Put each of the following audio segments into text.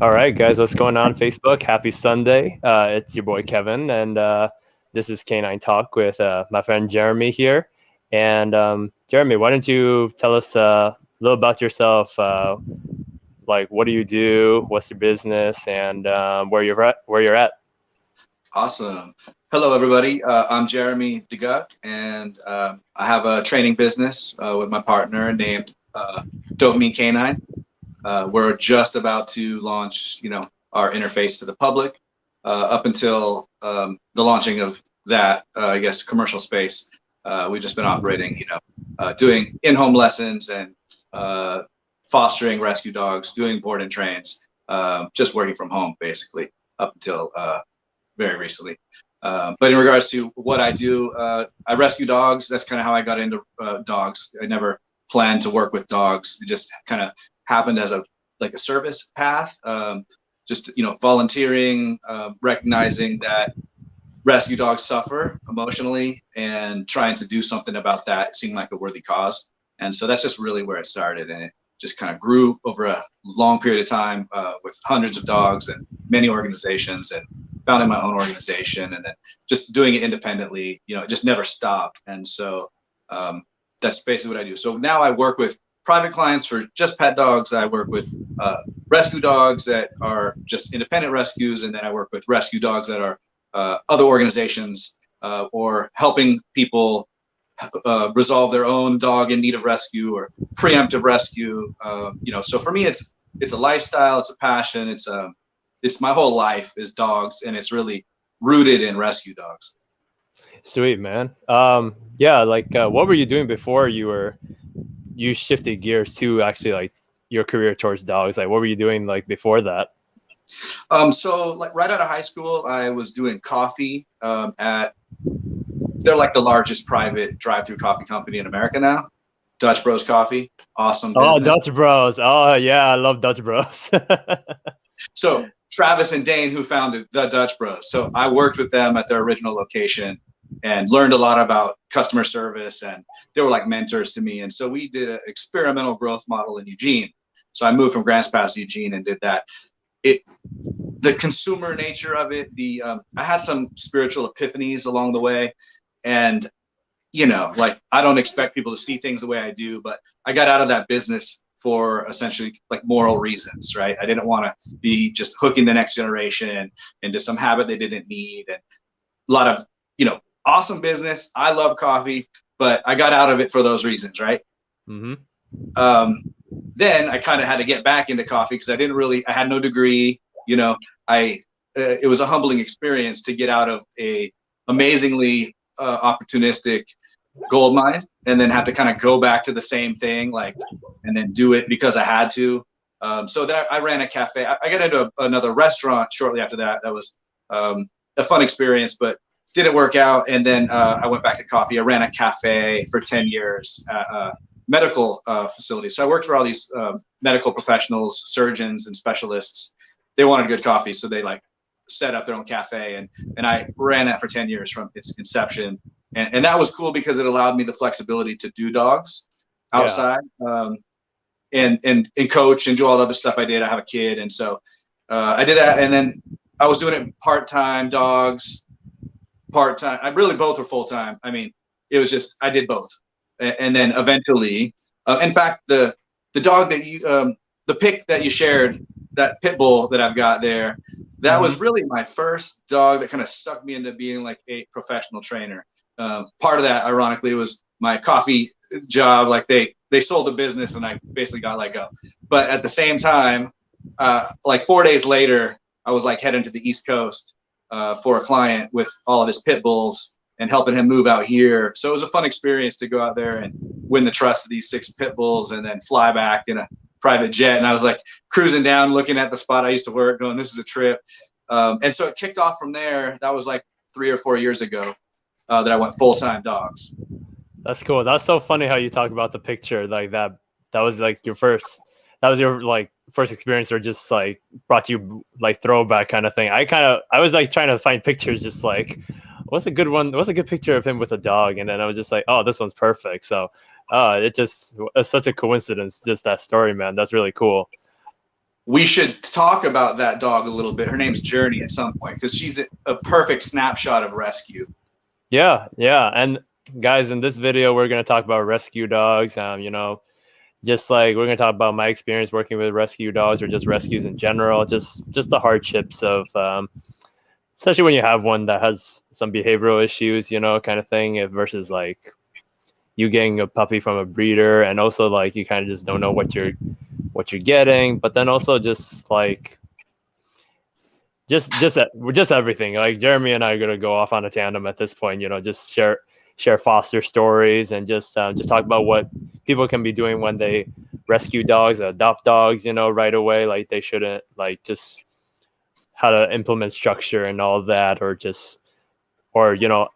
All right, guys, what's going on, Facebook? Happy Sunday. It's your boy Kevin, and this is Canine Talk with my friend Jeremy here. And Jeremy, why don't you tell us a little about yourself? Like, what do you do? What's your business? And where you're at? Where you're at? Awesome. Hello, everybody. I'm Jeremy DeGuc, and I have a training business with my partner named Dopamine Canine. We're just about to launch, our interface to the public. Up until the launching of that, I guess, commercial space, we've just been operating, doing in-home lessons and uh, fostering rescue dogs, doing board and trains, just working from home, basically, up until very recently. But in regards to what I do, I rescue dogs. That's kind of how I got into dogs. I never planned to work with dogs. It just kind of happened as a service path. Just volunteering, recognizing that rescue dogs suffer emotionally, and trying to do something about that. It seemed like a worthy cause, and so that's just really where it started, and it just kind of grew over a long period of time with hundreds of dogs and many organizations, and founding my own organization, and then just doing it independently. It just never stopped, and so that's basically what I do. So now I work with private clients for just pet dogs. I work with rescue dogs that are just independent rescues, and then I work with rescue dogs that are other organizations or helping people resolve their own dog in need of rescue or preemptive rescue. So for me, it's a lifestyle, it's a passion, it's my whole life is dogs, and it's really rooted in rescue dogs. Sweet, man. Yeah, like, what were you doing before you shifted gears to actually like your career towards dogs? Like, what were you doing like before that? So like right out of high school, I was doing coffee at they're like the largest private drive-through coffee company in America now. Dutch Bros Coffee, awesome Oh, business. Dutch Bros. Oh, yeah, I love Dutch Bros. So Travis and Dane, who founded the Dutch Bros. So I worked with them at their original location and learned a lot about customer service, and they were like mentors to me. And so we did an experimental growth model in Eugene. So I moved from Grants Pass to Eugene and did that. It the consumer nature of it, I had some spiritual epiphanies along the way, and like I don't expect people to see things the way I do, but I got out of that business for essentially like moral reasons, right? I didn't want to be just hooking the next generation into some habit they didn't need, and a lot of awesome business. I love coffee, but I got out of it for those reasons, right? Hmm. Um, then I kind of had to get back into coffee because I had no degree. I it was a humbling experience to get out of a amazingly opportunistic gold mine and then have to kind of go back to the same thing, like, and then do it because I had to. So then I ran a cafe. I got into another restaurant shortly after that. That was a fun experience, but didn't work out. And then I went back to coffee. I ran a cafe for 10 years at a medical facility. So I worked for all these medical professionals, surgeons, and specialists. They wanted good coffee, so they like set up their own cafe, and I ran that for 10 years from its inception. And that was cool because it allowed me the flexibility to do dogs Yeah. outside, and coach and do all the other stuff I did. I have a kid, and so I did that, and then I was doing it part-time, dogs, part-time. I really both were full-time. I mean, it was just I did both, and then eventually, in fact, the dog that the pick that you shared, that pit bull that I've got there, that Hmm. was really my first dog that kind of sucked me into being like a professional trainer. Part of that, ironically, was my coffee job. Like they sold the business, and I basically got let go. But at the same time, like 4 days later, I was like heading to the East Coast for a client with all of his pit bulls and helping him move out here. So it was a fun experience to go out there and win the trust of these 6 pit bulls and then fly back in a private jet. And I was like cruising down, looking at the spot I used to work, going, "This is a trip." And so it kicked off from there. That was like 3 or 4 years ago that I went full-time dogs. That's cool. That's so funny how you talk about the picture like that. That was like your first. That was your like first experience, or just like brought you like throwback kind of thing. I was like trying to find pictures, just like what's a good one? What's a good picture of him with a dog? And then I was just like, oh, this one's perfect. So, it's such a coincidence, just that story, man. That's really cool. we should talk about that dog a little bit. Her name's Journey at some point because she's a perfect snapshot of rescue. Yeah, yeah. And guys, in this video, we're gonna talk about rescue dogs. You know, just like we're gonna talk about my experience working with rescue dogs or just rescues in general, just the hardships of especially when you have one that has some behavioral issues, you know, kind of thing, versus like you getting a puppy from a breeder, and also like you kind of just don't know what you're getting, but then also just like just everything. Like Jeremy and I are gonna go off on a tandem at this point, you know, just share foster stories and just talk about what people can be doing when they rescue dogs, adopt dogs, you know, right away. Like they shouldn't, like, just how to implement structure and all that, or just, or you know,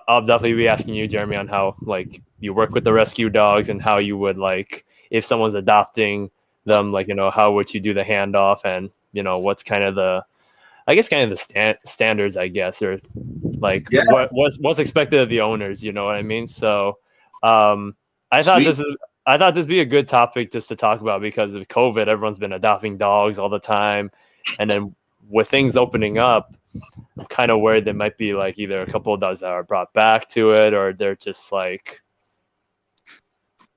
I'll definitely be asking you, Jeremy, on how like you work with the rescue dogs and how you would, like, if someone's adopting them, like, you know, how would you do the handoff, and you know what's kind of the, I guess, kind of the standards, I guess, or like Yeah, what's expected of the owners, you know what I mean? So um I thought sweet. this is I thought this would be a good topic just to talk about, because of COVID, everyone's been adopting dogs all the time, and then with things opening up, I'm kind of worried there might be like either a couple of dogs that are brought back to it, or they're just like,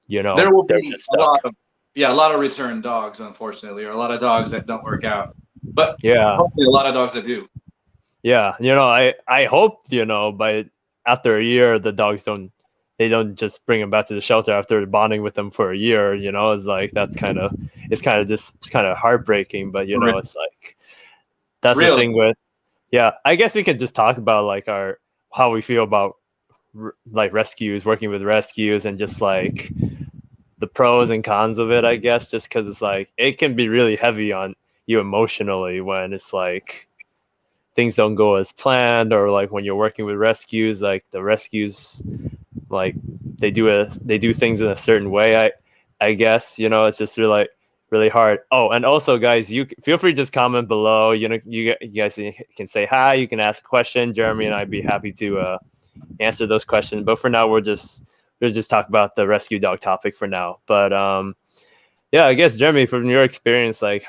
you know, There will they're be just a lot stuck. of a lot of return dogs, unfortunately, or a lot of dogs that don't work out. But Yeah. hopefully, a lot of dogs that do. Yeah, you know, I hope, you know, by after a year the dogs don't, they don't just bring them back to the shelter after bonding with them for a year. You know, it's like that's kind of, it's kind of heartbreaking, but you know, it's like It's that's the real. thing with, yeah. I guess we could just talk about like our, how we feel about like rescues, working with rescues, and just like the pros and cons of it. I guess just because it's like it can be really heavy on you emotionally when it's like things don't go as planned, or like when you're working with rescues, like the rescues, like they do things in a certain way. I guess, you know, it's just really hard. Oh, and also guys, you feel free to just comment below, you know, you guys can say hi, you can ask a question. Jeremy and I'd be happy to answer those questions, but for now we'll just talk about the rescue dog topic for now. But yeah, I guess, Jeremy, from your experience, like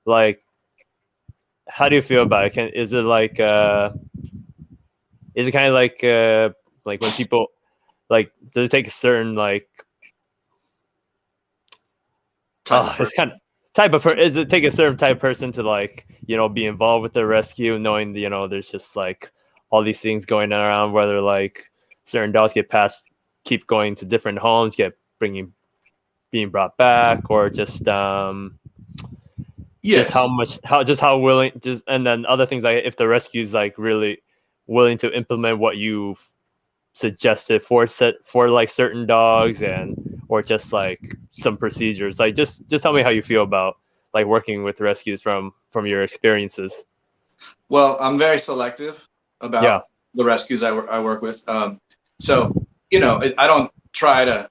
like how do you feel about it? Is it like is it kind of like when people, like, does it take a certain like, Type of oh, it's person. kind of type of is it take a certain type of person to, like, you know, be involved with the rescue, knowing, you know, there's just like all these things going around, whether like certain dogs get passed, keep going to different homes, get bringing being brought back, or just how Yes. much, how willing, just, and then other things, like if the rescue's like really willing to implement what you suggested for like certain dogs, and or just like some procedures, like just tell me how you feel about like working with rescues from your experiences. Well, I'm very selective Yeah. about the rescues I work with. So, you know, I don't try to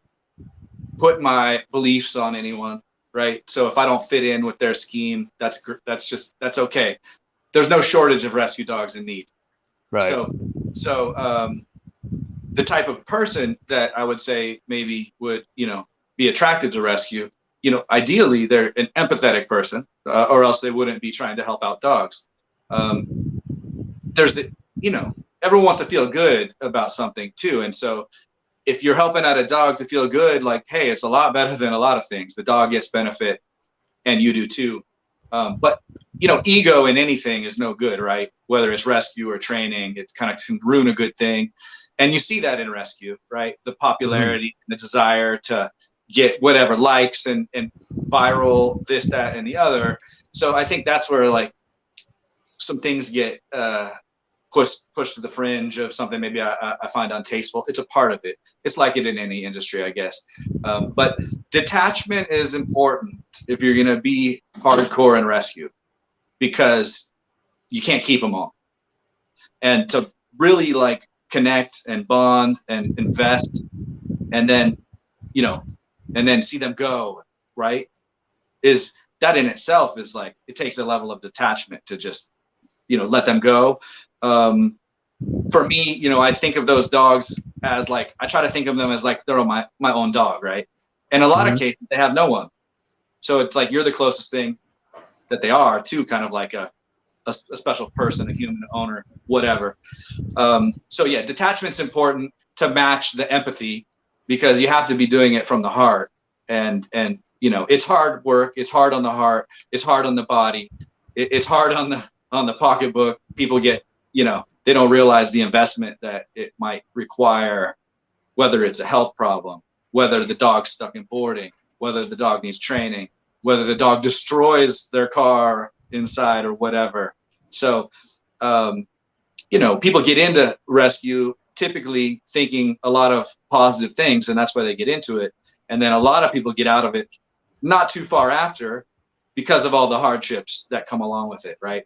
put my beliefs on anyone, right? So if I don't fit in with their scheme, that's okay. There's no shortage of rescue dogs in need. Right. So the type of person that I would say maybe would, you know, be attracted to rescue, you know, ideally they're an empathetic person, or else they wouldn't be trying to help out dogs. Um, there's the, you know, everyone wants to feel good about something too, and so if you're helping out a dog to feel good, like, hey, it's a lot better than a lot of things. The dog gets benefit, and you do too. But you know, ego in anything is no good, right? Whether it's rescue or training, it kind of can ruin a good thing. And you see that in rescue, right? The Mhm. popularity, the desire to get whatever likes and viral, this, that, and the other. So I think that's where like some things get pushed to the fringe of something maybe I find untasteful. It's a part of it. It's like it in any industry, I guess. But detachment is important if you're going to be hardcore in rescue, because you can't keep them all. And to really like connect and bond and invest, and then, you know, and then see them go, right? Is that in itself is like, it takes a level of detachment to just, you know, let them go. Um, for me, you know, I think of those dogs as like, I try to think of them as like they're my own dog, right? In a lot of Mhm. cases, they have no one. So it's like you're the closest thing. that they are to kind of like a special person, a human owner, whatever. So yeah, detachment's important to match the empathy, because you have to be doing it from the heart. And you know, it's hard work. It's hard on the heart. It's hard on the body. It's hard on the pocketbook. People get, you know, they don't realize the investment that it might require, whether it's a health problem, whether the dog's stuck in boarding, whether the dog needs training, whether the dog destroys their car inside or whatever. So, you know, people get into rescue typically thinking a lot of positive things, and that's why they get into it. And then a lot of people get out of it not too far after, because of all the hardships that come along with it, right?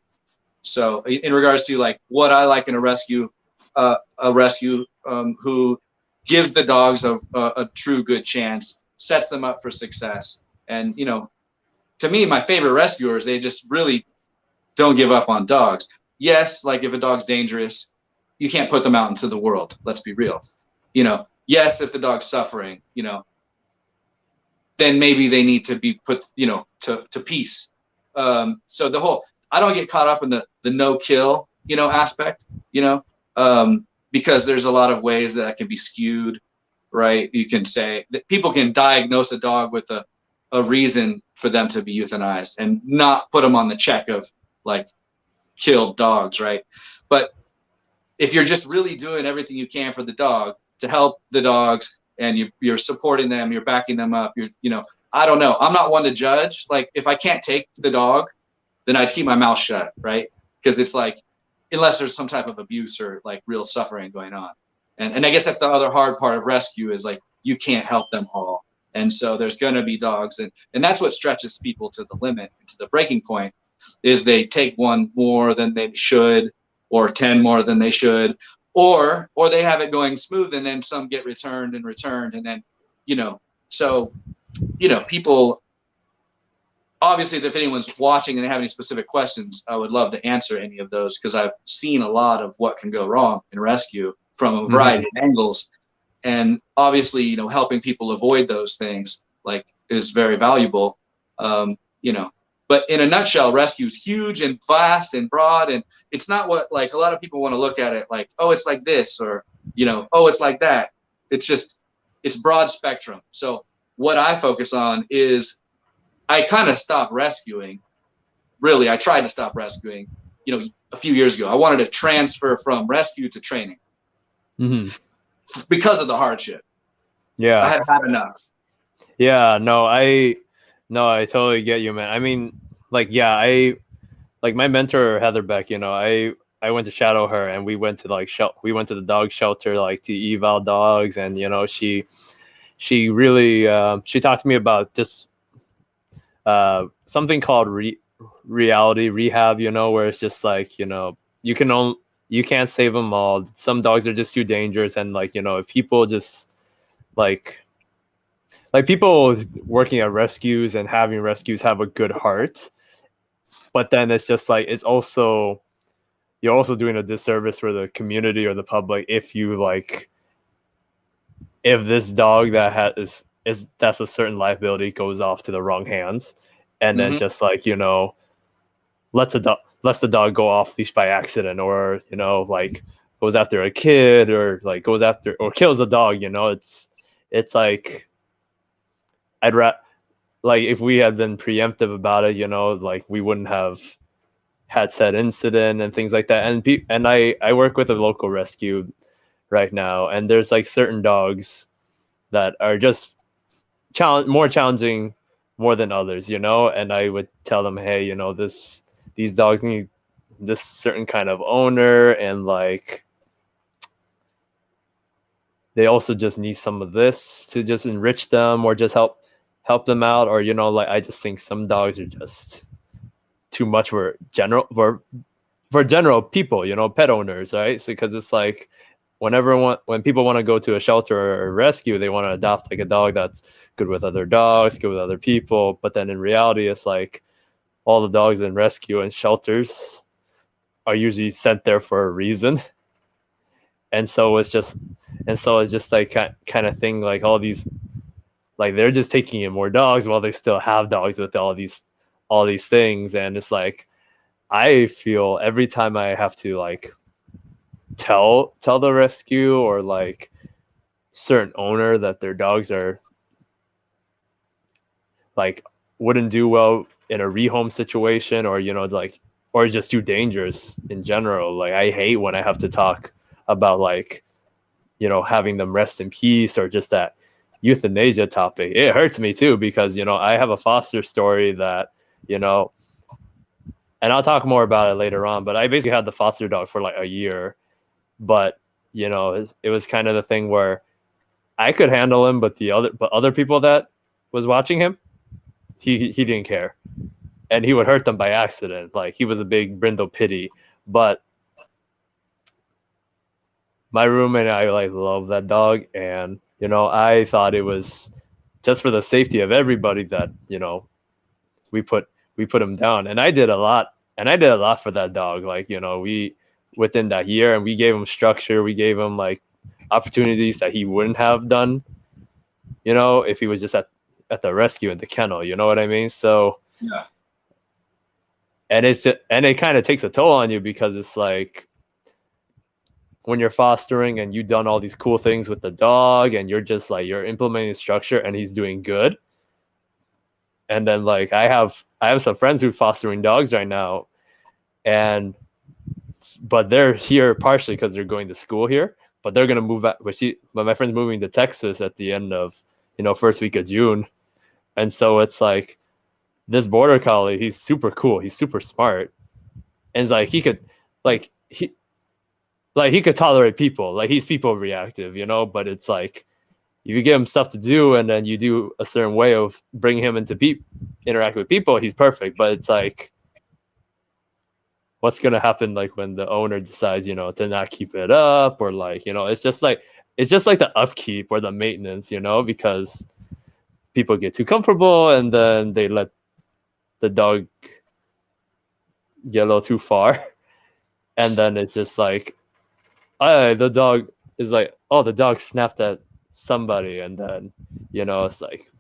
So in regards to like what I like in a rescue who gives the dogs a true good chance, sets them up for success. And, you know, to me, my favorite rescuers, they just really don't give up on dogs. Yes, like if a dog's dangerous, you can't put them out into the world. Let's be real. You know, yes, if the dog's suffering, you know, then maybe they need to be put, you know, to peace. So the whole, I don't get caught up in the no kill, you know, aspect, you know, because there's a lot of ways that can be skewed, right? You can say that people can diagnose a dog with a reason for them to be euthanized and not put them on the check of like killed dogs, right? But if you're just really doing everything you can for the dog to help the dogs, and you're supporting them, you're backing them up, you know, I don't know. I'm not one to judge. Like if I can't take the dog, then I'd keep my mouth shut, right? Because it's like, unless there's some type of abuse or like real suffering going on. And I guess that's the other hard part of rescue is like, you can't help them all. And so there's going to be dogs. And that's what stretches people to the limit, to the breaking point, is they take one more than they should, or 10 more than they should, or they have it going smooth and then some get returned. And then, you know, so, you know, people, obviously, if anyone's watching and they have any specific questions, I would love to answer any of those, because I've seen a lot of what can go wrong in rescue from a variety of angles. And obviously, you know, helping people avoid those things like is very valuable, you know. But in a nutshell, rescue is huge and vast and broad, and it's not what like a lot of people want to look at it like, oh, it's like this, or, you know, oh, it's like that. It's just, it's broad spectrum. So what I focus on is, I kind of stopped rescuing. Really, I tried to stop rescuing, you know, a few years ago. I wanted to transfer from rescue to training because of the hardship. Yeah, I had enough. Yeah, I totally get you, man. I mean, like, yeah, like my mentor Heather Beck, you know, I went to shadow her, and we went to like we went to the dog shelter like to eval dogs, and you know, she really she talked to me about just something called reality rehab, you know, where it's just like, you know, you can't save them all. Some dogs are just too dangerous, and like, you know, if people just like people working at rescues and having rescues have a good heart, but then it's just like, it's also, you're also doing a disservice for the community or the public if you like, if this dog that that's a certain liability goes off to the wrong hands, and then just like, you know, lets the dog go off leash by accident, or, you know, like goes after a kid, or like goes after or kills a dog, you know, it's like, like if we had been preemptive about it, you know, like we wouldn't have had said incident and things like that. And I work with a local rescue right now, and there's like certain dogs that are just more challenging more than others, you know, and I would tell them, hey, you know, these dogs need this certain kind of owner, and like they also just need some of this to just enrich them, or just help them out, or, you know, like I just think some dogs are just too much for general people, you know, pet owners, right? So because it's like, when people want to go to a shelter or a rescue, they want to adopt like a dog that's good with other dogs, good with other people, but then in reality, it's like all the dogs in rescue and shelters are usually sent there for a reason. And so it's just like kind of thing, like all these, like they're just taking in more dogs while they still have dogs with all these all these things. And it's like, I feel every time I have to like tell the rescue or like certain owner that their dogs are like wouldn't do well in a rehome situation, or like, or just too dangerous in general. Like, I hate when I have to talk about like, having them rest in peace, or just that euthanasia topic. It hurts me too, because I have a foster story that, and I'll talk more about it later on, but I basically had the foster dog for like a year. But it was kind of the thing where I could handle him, but other people that was watching him, he didn't care, and he would hurt them by accident. Like, he was a big brindle pity. But my roommate and I like love that dog, and I thought it was just for the safety of everybody that we put him down. And I did a lot, for that dog. Like, we, within that year, and we gave him structure, we gave him like opportunities that he wouldn't have done, if he was just at the rescue in the kennel. You know what I mean? So Yeah. And it kind of takes a toll on you, because it's like, when you're fostering and you've done all these cool things with the dog, and you're just like, you're implementing structure and he's doing good. And then like, I have some friends who are fostering dogs right now, but they're here partially because they're going to school here, but they're going to move back. But my friend's moving to Texas at the end of, first week of June. And so it's like, this border collie, he's super cool. He's super smart. And it's like, he could tolerate people. Like, he's people reactive, but it's like, if you give him stuff to do, and then you do a certain way of bringing him into interact with people, he's perfect. But it's like, what's going to happen like when the owner decides, to not keep it up, or like, it's just like the upkeep or the maintenance, because people get too comfortable, and then they let the dog get a little too far. And then it's just like, the dog is like, oh, the dog snapped at somebody, and then it's like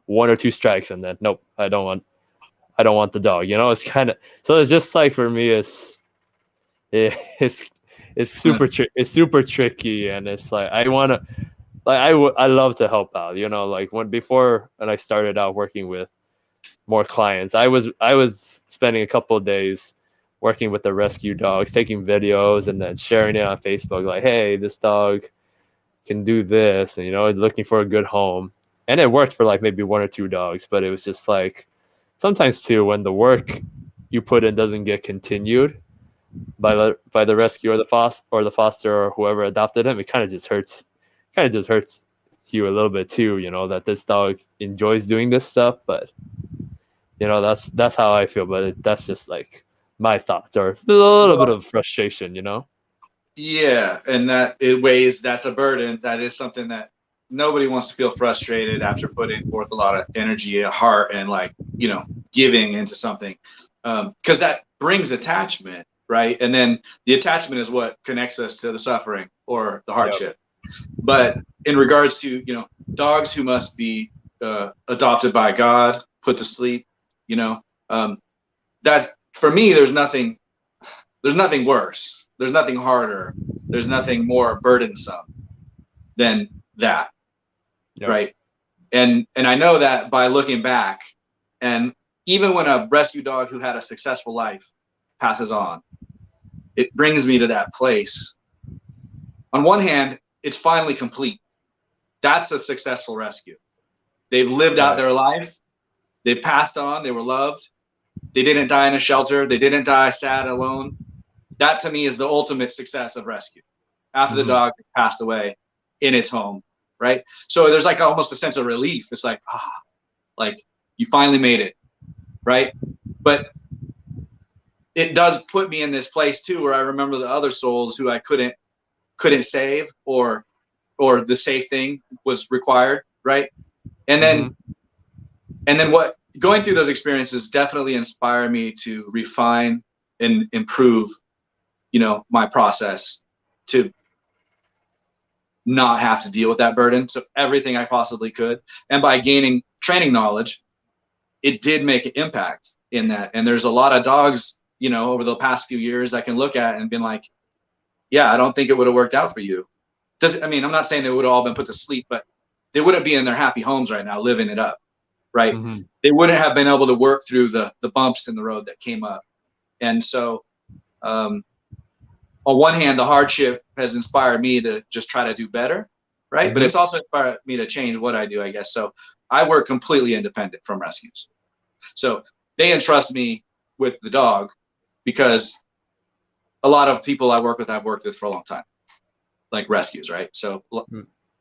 one or two strikes, and then nope, I don't want the dog. It's kind of, so it's just like, for me, it's it's super tricky. And it's like, I want to, like, I love to help out, like, when I started out working with more clients, I was spending a couple of days working with the rescue dogs, taking videos and then sharing it on Facebook, like, hey, this dog can do this, and looking for a good home. And it worked for like maybe one or two dogs, but it was just like, sometimes too, when the work you put in doesn't get continued by the rescue or the foster or whoever adopted him, it kind of just hurts you a little bit too, that this dog enjoys doing this stuff. But that's how I feel. But that's just like my thoughts, or a little bit of frustration. Yeah, and that it weighs. That's a burden. That is something that nobody wants to feel frustrated after putting forth a lot of energy and heart, and like, giving into something, because that brings attachment, right? And then the attachment is what connects us to the suffering or the hardship. Yep. But in regards to dogs who must be adopted by God, put to sleep, that, for me, there's nothing worse. There's nothing harder. There's nothing more burdensome than that. Yep. Right. And I know that by looking back, and even when a rescue dog who had a successful life passes on, it brings me to that place. On one hand, it's finally complete. That's a successful rescue. They've lived out their life. They passed on. They were loved. They didn't die in a shelter. They didn't die sad, alone. That, to me, is the ultimate success of rescue, after the dog passed away in its home, right? So there's like almost a sense of relief. It's like, like, you finally made it, right? But it does put me in this place too, where I remember the other souls who I couldn't save, or the safe thing was required, right? And then what going through those experiences definitely inspired me to refine and improve, my process to not have to deal with that burden. So everything I possibly could. And by gaining training knowledge, it did make an impact. in that. And there's a lot of dogs, you know, over the past few years I can look at and been like, yeah, I don't think it would have worked out for you. I mean, I'm not saying they would have all been put to sleep, but they wouldn't be in their happy homes right now, living it up, right? Mm-hmm. They wouldn't have been able to work through the bumps in the road that came up. And so, on one hand, the hardship has inspired me to just try to do better, right? Mm-hmm. But it's also inspired me to change what I do, I guess. So I work completely independent from rescues. So they entrust me with the dog because a lot of people I work with, I've worked with for a long time, like rescues, right? So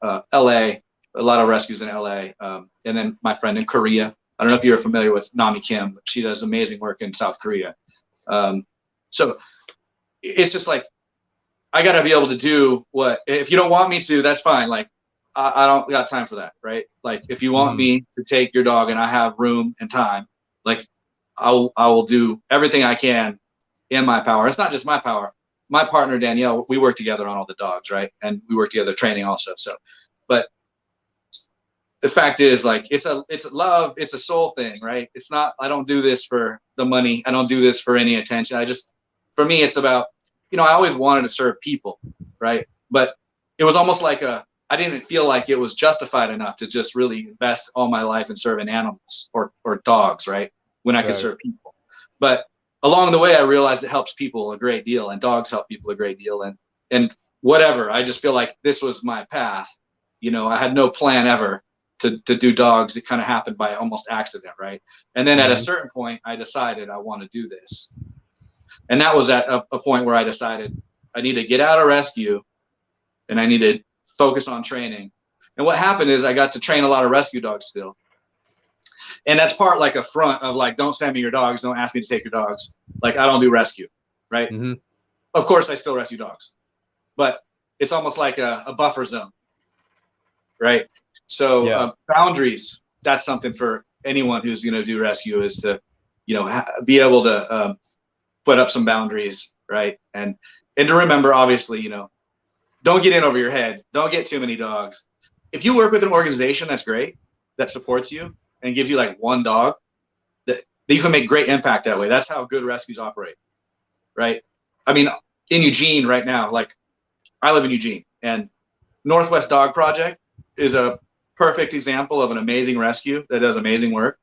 LA, a lot of rescues in LA. And then my friend in Korea. I don't know if you're familiar with Nami Kim. She does amazing work in South Korea. So it's just like, I got to be able to do what, if you don't want me to, that's fine. Like, I don't got time for that, right? Like, if you want me to take your dog and I have room and time, like, I will do everything I can in my power. It's not just my power. My partner, Danielle, we work together on all the dogs, right? And we work together training also. So, but the fact is, like, it's a love, it's a soul thing, right? It's not, I don't do this for the money. I don't do this for any attention. For me, it's about, you know, I always wanted to serve people, right? But it was almost like I didn't feel like it was justified enough to just really invest all my life in serving animals or dogs, right? When I could serve people. But along the way, I realized it helps people a great deal, and dogs help people a great deal, and whatever. I just feel like this was my path. You know, I had no plan ever to do dogs. It kind of happened by almost accident, right? And then at a certain point, I decided I want to do this. And that was at a point where I decided I need to get out of rescue and I need to focus on training. And what happened is I got to train a lot of rescue dogs still. And that's part like a front of like, don't send me your dogs. Don't ask me to take your dogs. Like, I don't do rescue, right? Mm-hmm. Of course, I still rescue dogs, but it's almost like a buffer zone, right? So boundaries, that's something for anyone who's going to do rescue, is to, you know, be able to put up some boundaries, right? And to remember, obviously, you know, don't get in over your head. Don't get too many dogs. If you work with an organization that's great, that supports you and gives you like one dog, that you can make great impact that way. That's how good rescues operate, right? I mean, in Eugene right now, like, I live in Eugene, and Northwest Dog Project is a perfect example of an amazing rescue that does amazing work.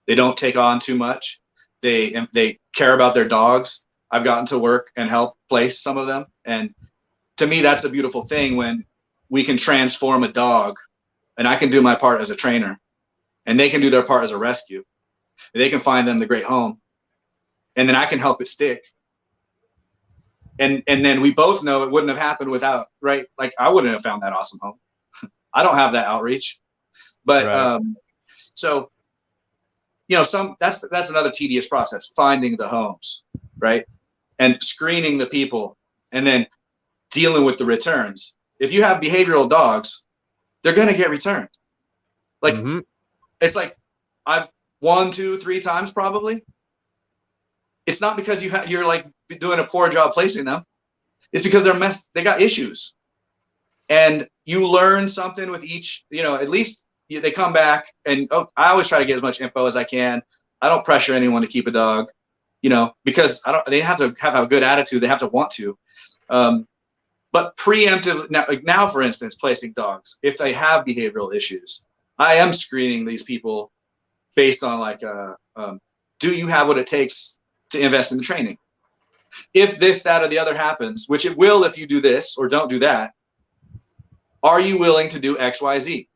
They don't take on too much. They care about their dogs. I've gotten to work and help place some of them. And to me, that's a beautiful thing when we can transform a dog, and I can do my part as a trainer and they can do their part as a rescue. They can find them the great home, and then I can help it stick. And then we both know it wouldn't have happened without, right? Like, I wouldn't have found that awesome home. I don't have that outreach, but so, you know, that's another tedious process, finding the homes, right? And screening the people, and then dealing with the returns. If you have behavioral dogs, they're going to get returned. Like, it's like, I've 1, 2, 3 times probably. It's not because you're like doing a poor job placing them. It's because they got issues. And you learn something with each, you know, at least they come back, and I always try to get as much info as I can. I don't pressure anyone to keep a dog, you know, because they have to have a good attitude. They have to want to. But preemptive now, for instance, placing dogs, if they have behavioral issues, I am screening these people based on like, do you have what it takes to invest in the training? If this, that, or the other happens, which it will if you do this or don't do that, are you willing to do X, Y, Z?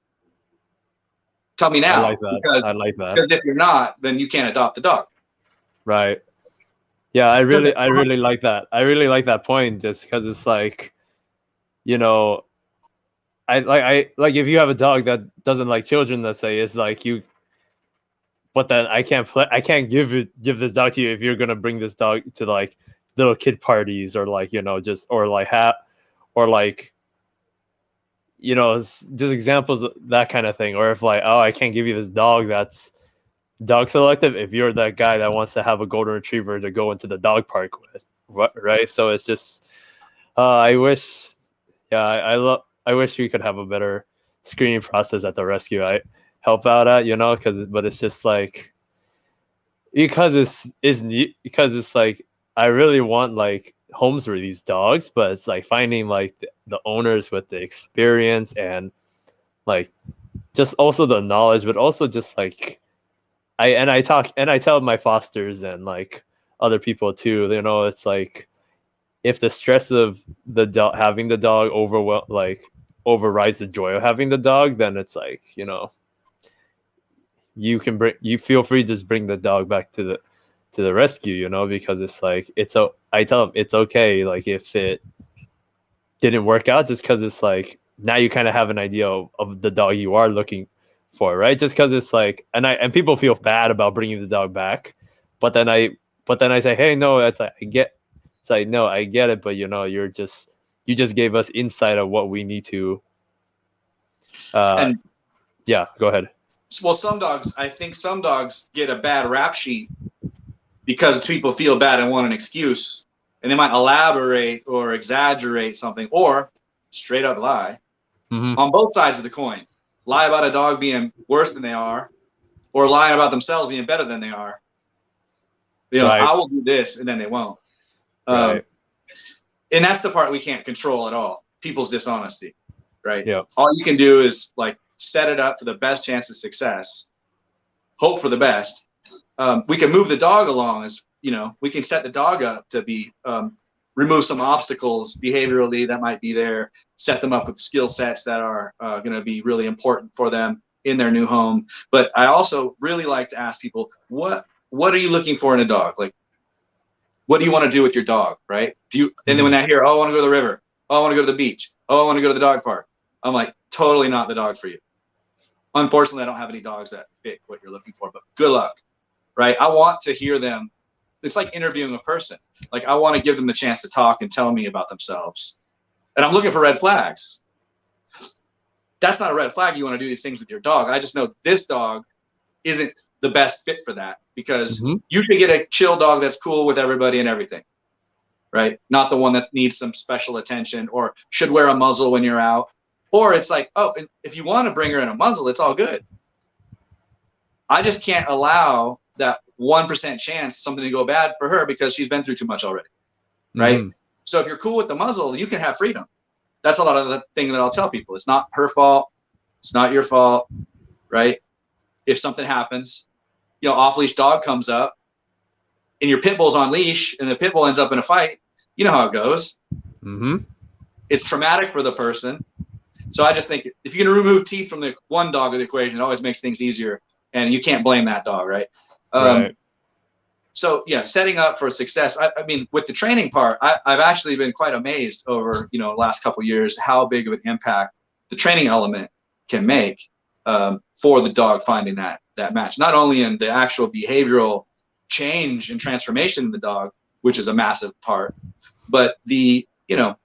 Tell me now. I like that. I like that. Because if you're not, then you can't adopt the dog. Right. Yeah, I really like that. I really like that point, just because it's like, you know, I like if you have a dog that doesn't like children, let's say, it's like you, but then I can't give this dog to you if you're gonna bring this dog to like little kid parties, or like, you know, just, or like or like, you know, just examples of that kind of thing. Or if like, oh, I can't give you this dog that's dog selective if you're that guy that wants to have a golden retriever to go into the dog park with, right? So it's just, I wish we could have a better screening process at the rescue I help out at, you know, but it's just like, because it's like I really want like homes for these dogs, but it's like finding like the owners with the experience and like just also the knowledge, but also just like I tell my fosters and like other people too, you know, it's like if the stress of the dog having the dog overrides the joy of having the dog, then it's like, you know, you feel free to just bring the dog back to the rescue, you know, because it's like I tell them it's okay, like if it didn't work out, just because it's like now you kind of have an idea of the dog you are looking for, right? Just because it's like and people feel bad about bringing the dog back, but then I say, hey, no, it's like it's like no, I get it, but you know, you just gave us insight of what we need to. And Yeah, go ahead. well, I think some dogs get a bad rap sheet because people feel bad and want an excuse, and they might elaborate or exaggerate something or straight up lie on both sides of the coin. Lie about a dog being worse than they are, or lie about themselves being better than they are. You know, Right. I will do this, and then they won't. Right. And that's the part we can't control at all. People's dishonesty, right? Yeah. All you can do is like set it up for the best chance of success, hope for the best. We can move the dog along as, you know, we can set the dog up to be, remove some obstacles behaviorally that might be there, set them up with skill sets that are going to be really important for them in their new home. But I also really like to ask people, what are you looking for in a dog? Like, what do you want to do with your dog, right? And then when I hear, oh, I want to go to the river, oh, I want to go to the beach, oh, I want to go to the dog park, I'm like, totally not the dog for you. Unfortunately, I don't have any dogs that fit what you're looking for, but good luck, right? I want to hear them. It's like interviewing a person. Like, I want to give them the chance to talk and tell me about themselves. And I'm looking for red flags. That's not a red flag. You want to do these things with your dog. I just know this dog isn't the best fit for that, because you should get a chill dog that's cool with everybody and everything, right? Not the one that needs some special attention or should wear a muzzle when you're out. Or it's like, oh, if you want to bring her in a muzzle, it's all good. I just can't allow that 1% chance something to go bad for her because she's been through too much already, right? So if you're cool with the muzzle, you can have freedom. That's a lot of the thing that I'll tell people. It's not her fault. It's not your fault, right? If something happens, you know, off-leash dog comes up and your pit bull's on leash and the pit bull ends up in a fight, you know how it goes. It's traumatic for the person. So I just think if you're going to remove teeth from the one dog of the equation, it always makes things easier, and you can't blame that dog, right? Right. So yeah, setting up for success. I mean, with the training part, I've actually been quite amazed over, you know, last couple of years how big of an impact the training element can make for the dog finding that match. Not only in the actual behavioral change and transformation in the dog, which is a massive part, but the, you know,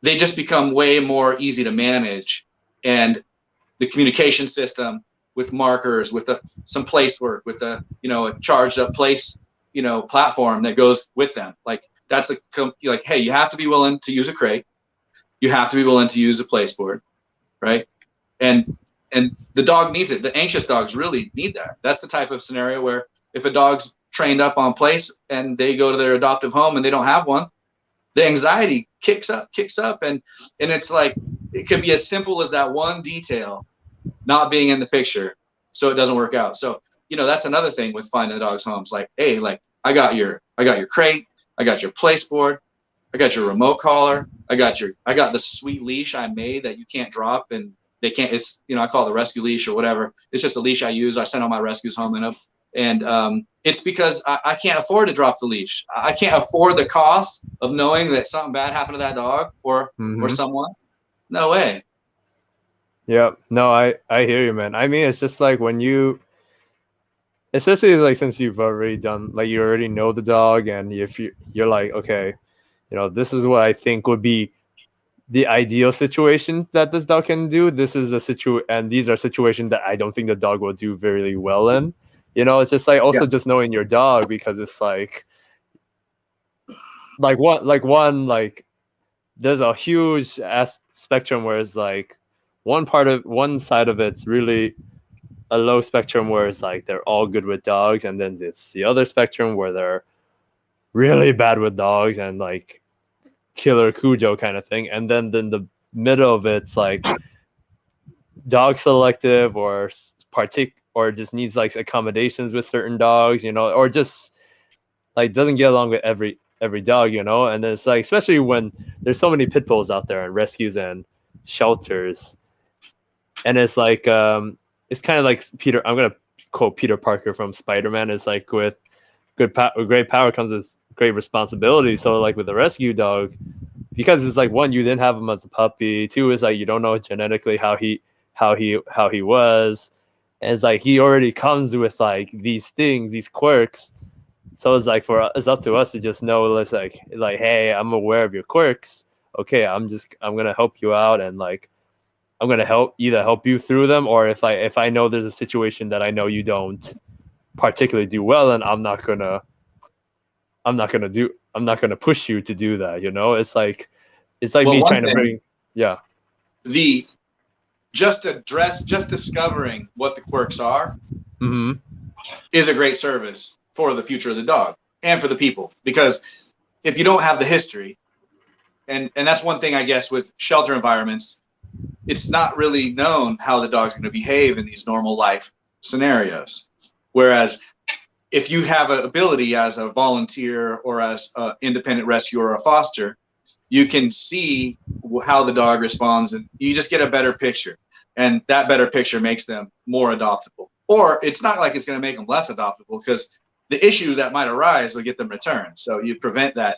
they just become way more easy to manage, and the communication system with markers, with some place work, with a, you know, a charged up place, you know, platform that goes with them. Like that's like, hey, you have to be willing to use a crate. You have to be willing to use a place board, right? And the dog needs it. The anxious dogs really need that. That's the type of scenario where if a dog's trained up on place and they go to their adoptive home and they don't have one, the anxiety kicks up, and it's like, it could be as simple as that one detail not being in the picture, so it doesn't work out. So, you know, that's another thing with finding the dog's homes. Like, hey, like I got your crate, I got your place board, I got your remote collar, I got the sweet leash I made that you can't drop, and they can't. It's, you know, I call it the rescue leash or whatever. It's just a leash I use. I send all my rescues home in a. And it's because I can't afford to drop the leash. I can't afford the cost of knowing that something bad happened to that dog or someone. No way. Yeah. No, I hear you, man. I mean, it's just like when you, especially like since you've already done, like you already know the dog, and if you're like, okay, you know, this is what I think would be the ideal situation that this dog can do. This is and these are situations that I don't think the dog will do very well in. You know, it's just like also just knowing your dog, because it's like there's a huge spectrum where it's like one side of it's really a low spectrum where it's like they're all good with dogs, and then it's the other spectrum where they're really bad with dogs and like killer Cujo kind of thing, and then the middle of it's like dog selective or or just needs like accommodations with certain dogs, you know, or just like doesn't get along with every dog, you know. And then it's like, especially when there's so many pit bulls out there and rescues and shelters, and it's like it's kind of like I'm gonna quote Peter Parker from Spider-Man. It's like with with great power comes with great responsibility. So like with the rescue dog, because it's like, one, you didn't have him as a puppy. Two, is like you don't know genetically how he was, and it's like he already comes with like these things, these quirks. So it's like it's up to us to just know, it's like hey, I'm aware of your quirks. Okay, I'm gonna help you out, and like I'm gonna either help you through them, or if I know there's a situation that I know you don't particularly do well, and I'm not gonna push you to do that. You know, it's like Well, me one trying to thing, bring, yeah. the just discovering what the quirks are Mm-hmm. is a great service for the future of the dog and for the people. Because if you don't have the history, and that's one thing, I guess, with shelter environments, it's not really known how the dog's going to behave in these normal life scenarios. Whereas if you have an ability as a volunteer or as an independent rescuer or a foster, you can see how the dog responds, and you just get a better picture. And that better picture makes them more adoptable. Or it's not like it's going to make them less adoptable, because the issues that might arise will get them returned. So you prevent that,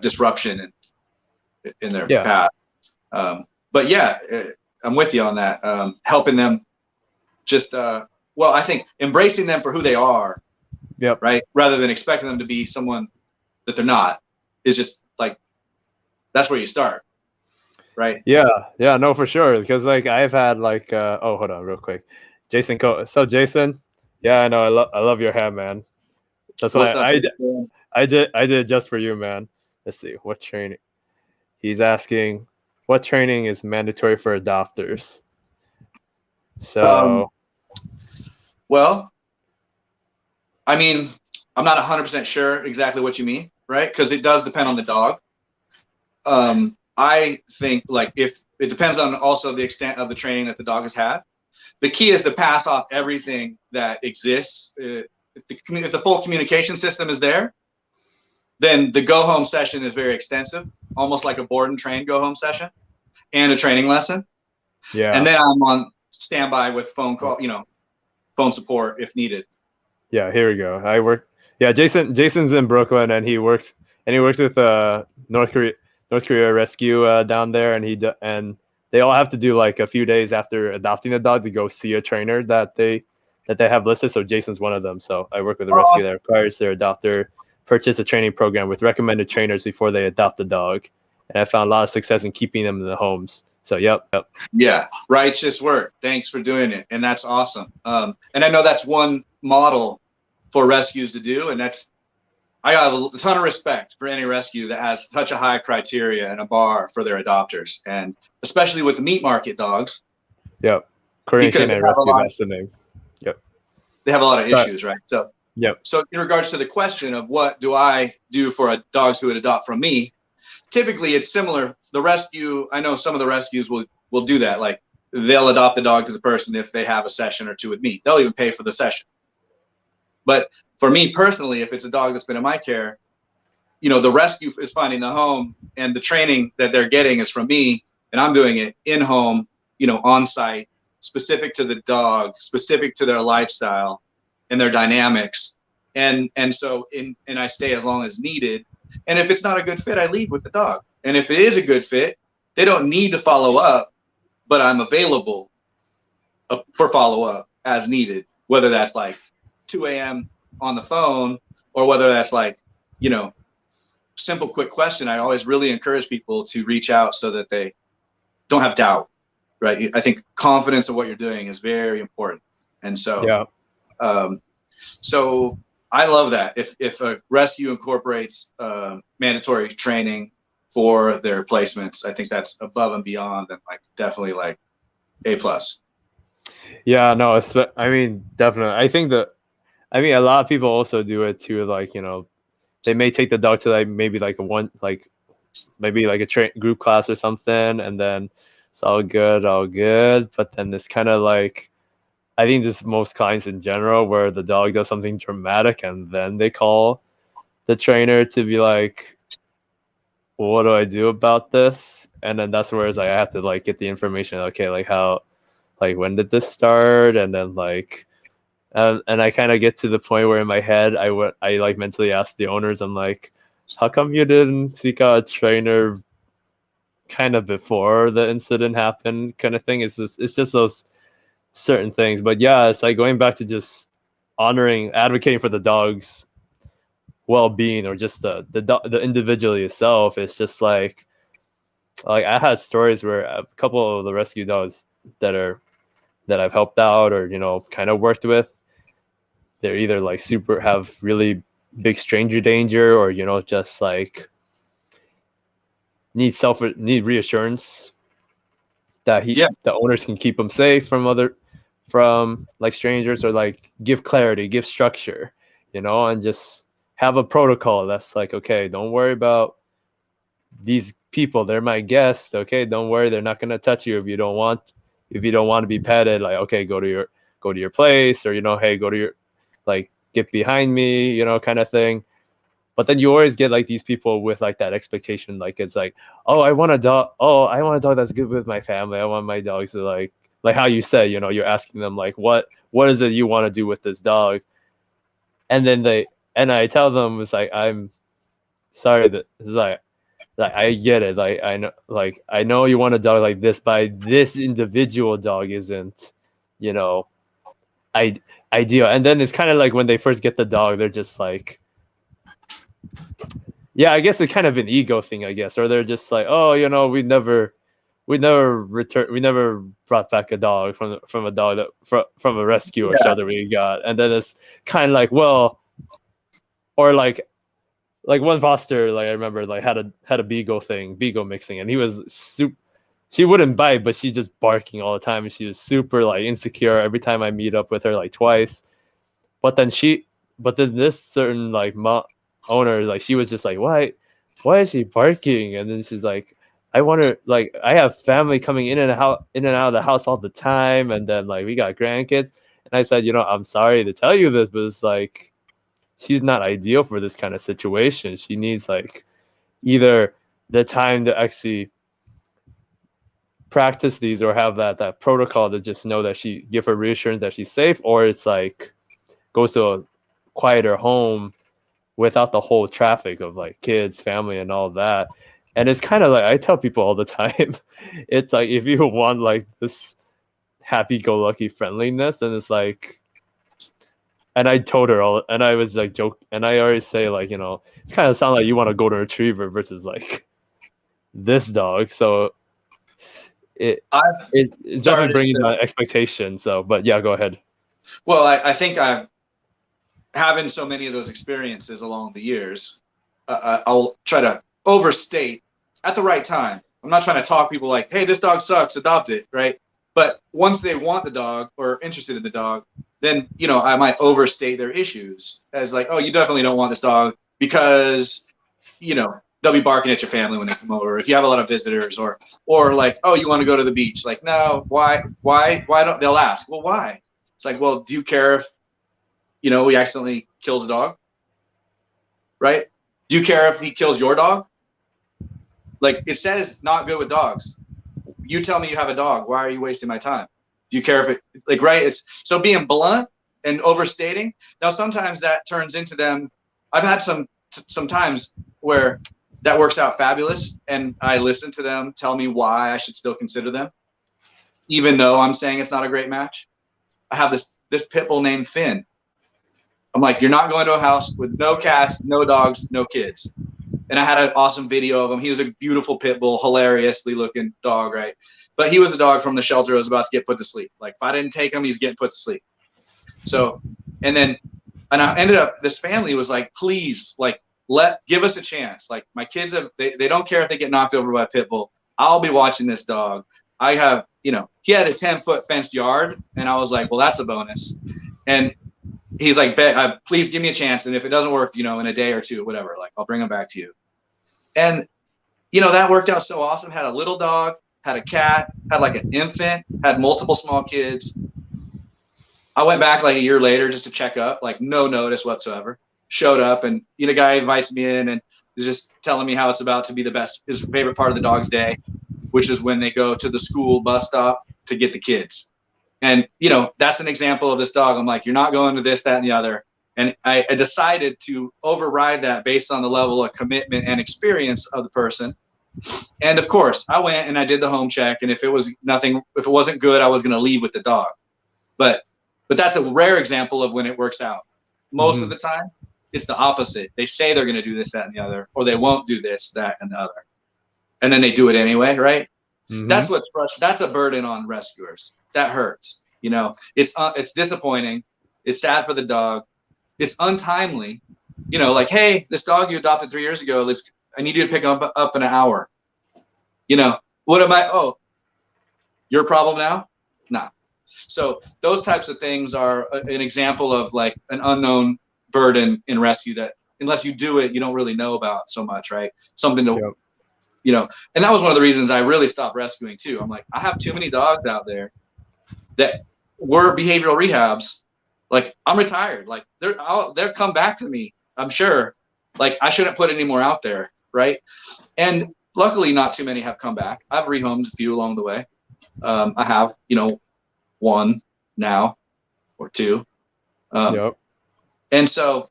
disruption in their Yeah. path. But yeah, I'm with you on that. Helping them just, I think embracing them for who they are, Yep. right, rather than expecting them to be someone that they're not, is just like, that's where you start, right? Yeah, no, for sure. Because like I've had like oh, hold on real quick. So Jason, yeah, I know, I love your hair, man. That's What's why up? I did it just for you, man. Let's see, what training? He's asking what training is mandatory for adopters. Um, So well, I mean, I'm not 100% sure exactly what you mean, right? Because it does depend on the dog. I think, like, if it depends on also the extent of the training that the dog has had. The key is to pass off everything that exists. If the full communication system is there, then the go home session is very extensive, almost like a board and train go home session and a training lesson. yeah. And then I'm on standby with phone support if needed. Yeah, here we go. Yeah, Jason's in Brooklyn, and he works with North Korea Rescue down there, and they all have to do like a few days after adopting a dog to go see a trainer that they have listed. So Jason's one of them. So I work with a rescue that requires their adopter purchase a training program with recommended trainers before they adopt the dog, and I found a lot of success in keeping them in the homes. So yep. Yeah, righteous work. Thanks for doing it, and that's awesome. And I know that's one model for rescues to do, and I have a ton of respect for any rescue that has such a high criteria and a bar for their adopters, and especially with the meat market dogs. Yep. Korean Because Canine Rescue, that's the name. Yep. They have a lot of issues, right? So yep. So in regards to the question of what do I do for dogs who would adopt from me, typically it's similar. The rescue, I know some of the rescues will do that. Like they'll adopt the dog to the person if they have a session or two with me. They'll even pay for the session. But for me personally, if it's a dog that's been in my care, the rescue is finding the home, and the training that they're getting is from me, and I'm doing it in home, on site, specific to the dog, specific to their lifestyle and their dynamics. And I stay as long as needed. And if it's not a good fit, I leave with the dog. And if it is a good fit, they don't need to follow up, but I'm available for follow up as needed, whether that's like 2 a.m. on the phone, or whether that's like, simple, quick question. I always really encourage people to reach out so that they don't have doubt, right? I think confidence in what you're doing is very important. And so, yeah. So I love that. If a rescue incorporates mandatory training for their placements, I think that's above and beyond, and like definitely like A+. Yeah, no, I mean, definitely. I mean, a lot of people also do it too. Like, they may take the dog to like maybe like a one, like maybe like a group class or something, and then it's all good, all good. But then it's kind of like, I think just most clients in general, where the dog does something dramatic, and then they call the trainer to be like, well, what do I do about this? And then that's where it's like I have to like get the information. Okay, like how, like when did this start? And then like, and I kind of get to the point where in my head I like mentally ask the owners, I'm like, how come you didn't seek out a trainer kind of before the incident happened, kind of thing. It's just those certain things. But yeah, it's like going back to just advocating for the dog's well-being, or just the individual itself. It's just like I had stories where a couple of the rescue dogs that are that I've helped out, or kind of worked with, they're either like super have really big stranger danger, or just like need reassurance that Yeah, the owners can keep them safe from like strangers, or like give clarity, give structure, and just have a protocol that's like, okay, don't worry about these people, they're my guests. Okay, don't worry, they're not going to touch you if you don't want to be petted. Like, okay, go to your place, or hey, go to your, like, get behind me, kind of thing. But then you always get like these people with like that expectation, like it's like, oh, I want a dog. Oh, I want a dog that's good with my family. I want my dogs to like how you said, you're asking them like, what is it you want to do with this dog? And then I tell them, it's like, I'm sorry that it's like I get it. I know you want a dog like this, but this individual dog isn't, you know, I ideal. And then it's kind of like when they first get the dog, they're just like, yeah, I guess it's kind of an ego thing, I guess, or they're just like, oh, we never brought back a dog from a dog that from a rescue or yeah, shelter we got, and then it's kind of like, well, or like one foster, like I remember, like had a beagle mixing, and he was super. She wouldn't bite, but she's just barking all the time, and she was super like insecure every time I meet up with her, like twice. But then this certain like owner, like she was just like, why is she barking? And then she's like, I want her, like, I have family coming in and out of the house all the time, and then like we got grandkids. And I said, I'm sorry to tell you this, but it's like she's not ideal for this kind of situation. She needs like either the time to actually practice these, or have that protocol to just know that she give her reassurance that she's safe, or it's like goes to a quieter home without the whole traffic of like kids, family, and all that. And it's kind of like I tell people all the time, it's like if you want like this happy-go-lucky friendliness, and it's like, and I told her all, and I was like joke, and I always say like, it's kind of sound like you want a golden retriever versus like this dog. So it I've it's definitely started bringing to, the expectation. So, but yeah, go ahead. well, I think I've having so many of those experiences along the years. I'll try to overstate at the right time. I'm not trying to talk people like, hey, this dog sucks, adopt it, right? But once they want the dog or interested in the dog, then I might overstate their issues as like, oh, you definitely don't want this dog because they'll be barking at your family when they come over if you have a lot of visitors, or like, oh, you want to go to the beach, like, no, why don't they'll ask, well, why? It's like, well, do you care if he accidentally kills a dog, right? Do you care if he kills your dog? Like, it says not good with dogs. You tell me you have a dog. Why are you wasting my time? Do you care if it, like, right? It's so being blunt and overstating. Now, sometimes that turns into them. I've had some times where that works out fabulous, and I listen to them tell me why I should still consider them, even though I'm saying it's not a great match. I have this pit bull named Finn. I'm like, you're not going to a house with no cats, no dogs, no kids. And I had an awesome video of him. He was a beautiful pit bull, hilariously looking dog, right? But he was a dog from the shelter that was about to get put to sleep. Like, if I didn't take him, he's getting put to sleep. So, and I ended up, this family was like, please, like, give us a chance. Like, my kids they don't care if they get knocked over by a pit bull. I'll be watching this dog. I have, he had a 10-foot fenced yard, and I was like, well, that's a bonus. And he's like, please give me a chance. And if it doesn't work, in a day or two, whatever, like I'll bring him back to you. And, that worked out so awesome. Had a little dog, had a cat, had like an infant, had multiple small kids. I went back like a year later just to check up, like no notice whatsoever. Showed up, and guy invites me in and is just telling me how it's about to be his favorite part of the dog's day, which is when they go to the school bus stop to get the kids. And, that's an example of this dog. I'm like, you're not going to this, that, and the other. And I decided to override that based on the level of commitment and experience of the person. And of course, I went and I did the home check. And if it wasn't good, I was going to leave with the dog. But that's a rare example of when it works out. Most of the time, it's the opposite. They say they're going to do this, that, and the other, or they won't do this, that, and the other. And then they do it anyway, right? That's what's frustrating. That's a burden on rescuers. That hurts. It's disappointing. It's sad for the dog. It's untimely. Like, hey, this dog you adopted 3 years ago, I need you to pick him up in an hour. What am I? Oh, your problem now? Nah. So those types of things are an example of like an unknown burden in rescue that unless you do it, you don't really know about so much, right? Something to, and that was one of the reasons I really stopped rescuing too. I'm like, I have too many dogs out there that were behavioral rehabs. Like I'm retired. Like they'll come back to me. I'm sure. Like I shouldn't put any more out there, right? And luckily, not too many have come back. I've rehomed a few along the way. I have, one now or two. And so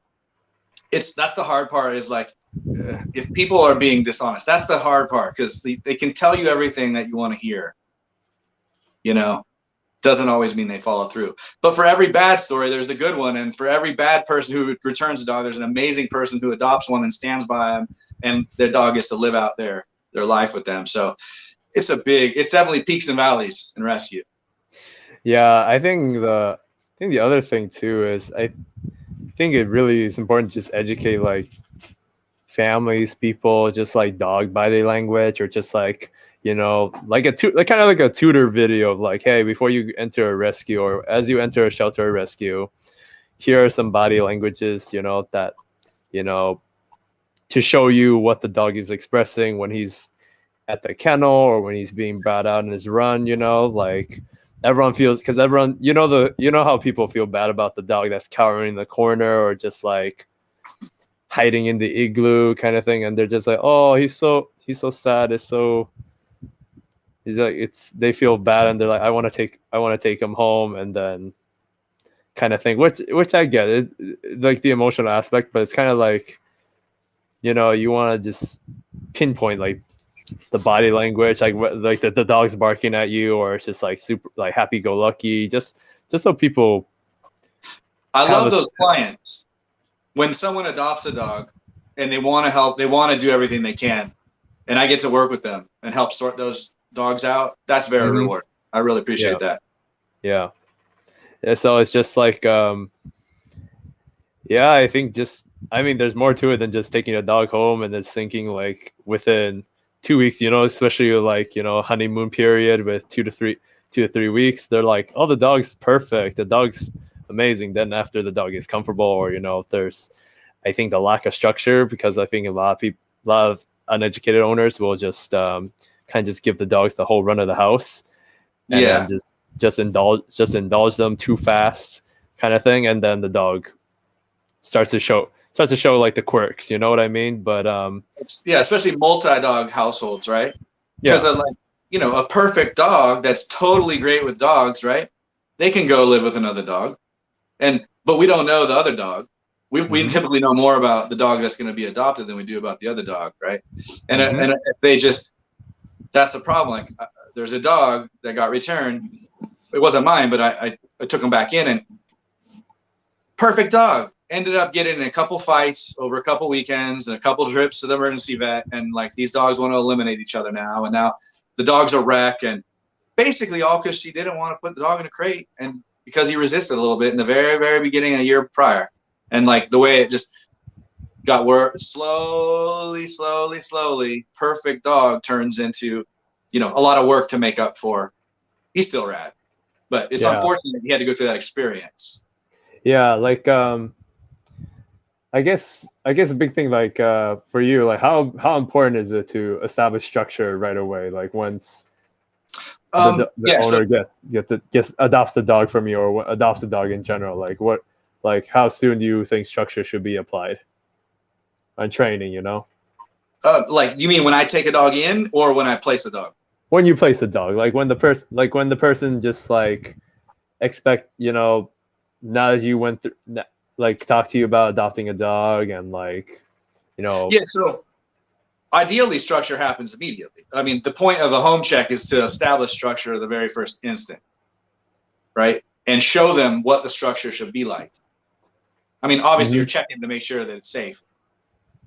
that's the hard part is like, if people are being dishonest, that's the hard part because they can tell you everything that you want to hear, doesn't always mean they follow through. But for every bad story, there's a good one. And for every bad person who returns a dog, there's an amazing person who adopts one and stands by them and their dog gets to live out their life with them. So it's definitely peaks and valleys in rescue. Yeah, I think the other thing too is I think it really is important to just educate like families, people, just like dog body language, or just like like kind of like a tutor video of like, hey, before you enter a rescue or as you enter a shelter or rescue, here are some body languages, that to show you what the dog is expressing when he's at the kennel or when he's being brought out in his run, like everyone feels, because everyone, how people feel bad about the dog that's cowering in the corner or just like hiding in the igloo kind of thing, and they're just like, oh, he's so sad, he's like, they feel bad and they're like, I want to take him home, and then kind of thing, which I get it, like the emotional aspect, but it's kind of like, you want to just pinpoint like the body language, like the dog's barking at you, or it's just like super like happy go lucky, just so people. I love those clients when someone adopts a dog and they want to help, they want to do everything they can, and I get to work with them and help sort those dogs out. That's very rewarding. I really appreciate that. Yeah. So it's just like, I think there's more to it than just taking a dog home and then thinking like within 2 weeks, especially like, honeymoon period with 2 to 3 weeks, they're like, oh, the dog's perfect, the dog's amazing. Then after the dog is comfortable, or, there's, I think the lack of structure, because I think a lot of uneducated owners will just kind of just give the dogs the whole run of the house, and then just indulge them too fast kind of thing. And then the dog starts to show like the quirks, you know what I mean? But especially multi-dog households, right? Because a perfect dog that's totally great with dogs, right? They can go live with another dog, but we don't know the other dog. We typically know more about the dog that's going to be adopted than we do about the other dog, right? And if they that's the problem. Like there's a dog that got returned. It wasn't mine, but I took him back in, and perfect dog. Ended up getting in a couple fights over a couple weekends and a couple trips to the emergency vet. And like these dogs want to eliminate each other now. And now the dog's a wreck. And basically all because she didn't want to put the dog in a crate, and because he resisted a little bit in the very, very beginning, a year prior. And like the way it just got worse, slowly, perfect dog turns into, a lot of work to make up for. He's still rad, but it's Yeah. unfortunate he had to go through that experience. Yeah, like I guess a big thing like for you, like how important is it to establish structure right away? Like once the Yeah, so owner gets adopts the dog from you, or adopts the dog in general, like how soon do you think structure should be applied on training, like you mean when I take a dog in or when I place a dog? when you place a dog, like when the person just like expect, now that you went through, like talk to you about adopting a dog, and like, Yeah, so ideally structure happens immediately. I mean, the point of a home check is to establish structure the very first instant, right? And show them what the structure should be like. I mean, obviously you're checking to make sure that it's safe,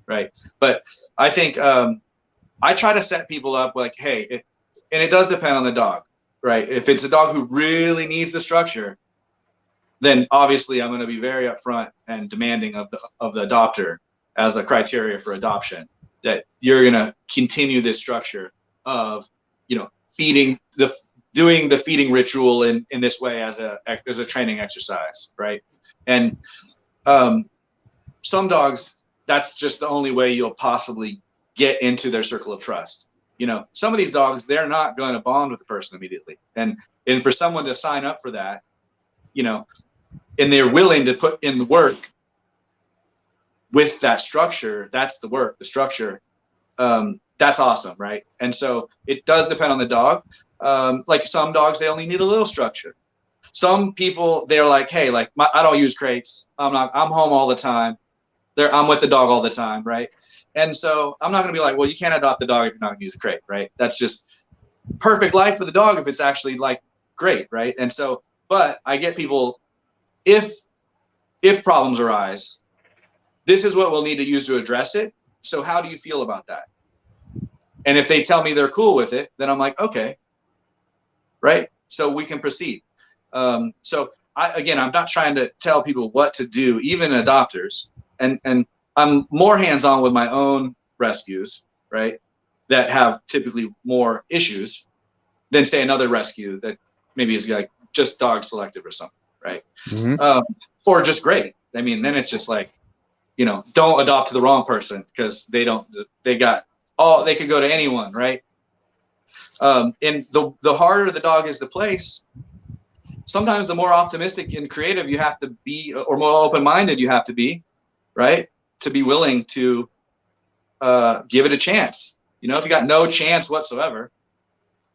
right? But I think I try to set people up like, hey, and it does depend on the dog, right? If it's a dog who really needs the structure, then obviously I'm going to be very upfront and demanding of the adopter as a criteria for adoption, that you're going to continue this structure of, doing the feeding ritual in this way as a training exercise, right? And some dogs, that's just the only way you'll possibly get into their circle of trust. Some of these dogs, they're not going to bond with the person immediately, and for someone to sign up for that, and they're willing to put in the work with that structure, that's the work, the structure. That's awesome, right? And so it does depend on the dog. Like some dogs, they only need a little structure. Some people, they're like, hey, like I don't use crates. I'm home all the time. I'm with the dog all the time, right? And so I'm not going to be like, well, you can't adopt the dog if you're not going to use a crate, right? That's just perfect life for the dog if it's actually like great, right? And so, but I get people, if problems arise, this is what we'll need to use to address it. So how do you feel about that? And if they tell me they're cool with it, then I'm like, okay, right? So we can proceed. So I'm not trying to tell people what to do, even adopters. And I'm more hands-on with my own rescues, right? That have typically more issues than say another rescue that maybe is like just dog selective or something, right? Or just great. I mean, then it's just like, don't adopt to the wrong person because they could go to anyone, right? And the harder the dog is to place, sometimes the more optimistic and creative you have to be, or more open-minded you have to be, right? To be willing to give it a chance. If you got no chance whatsoever,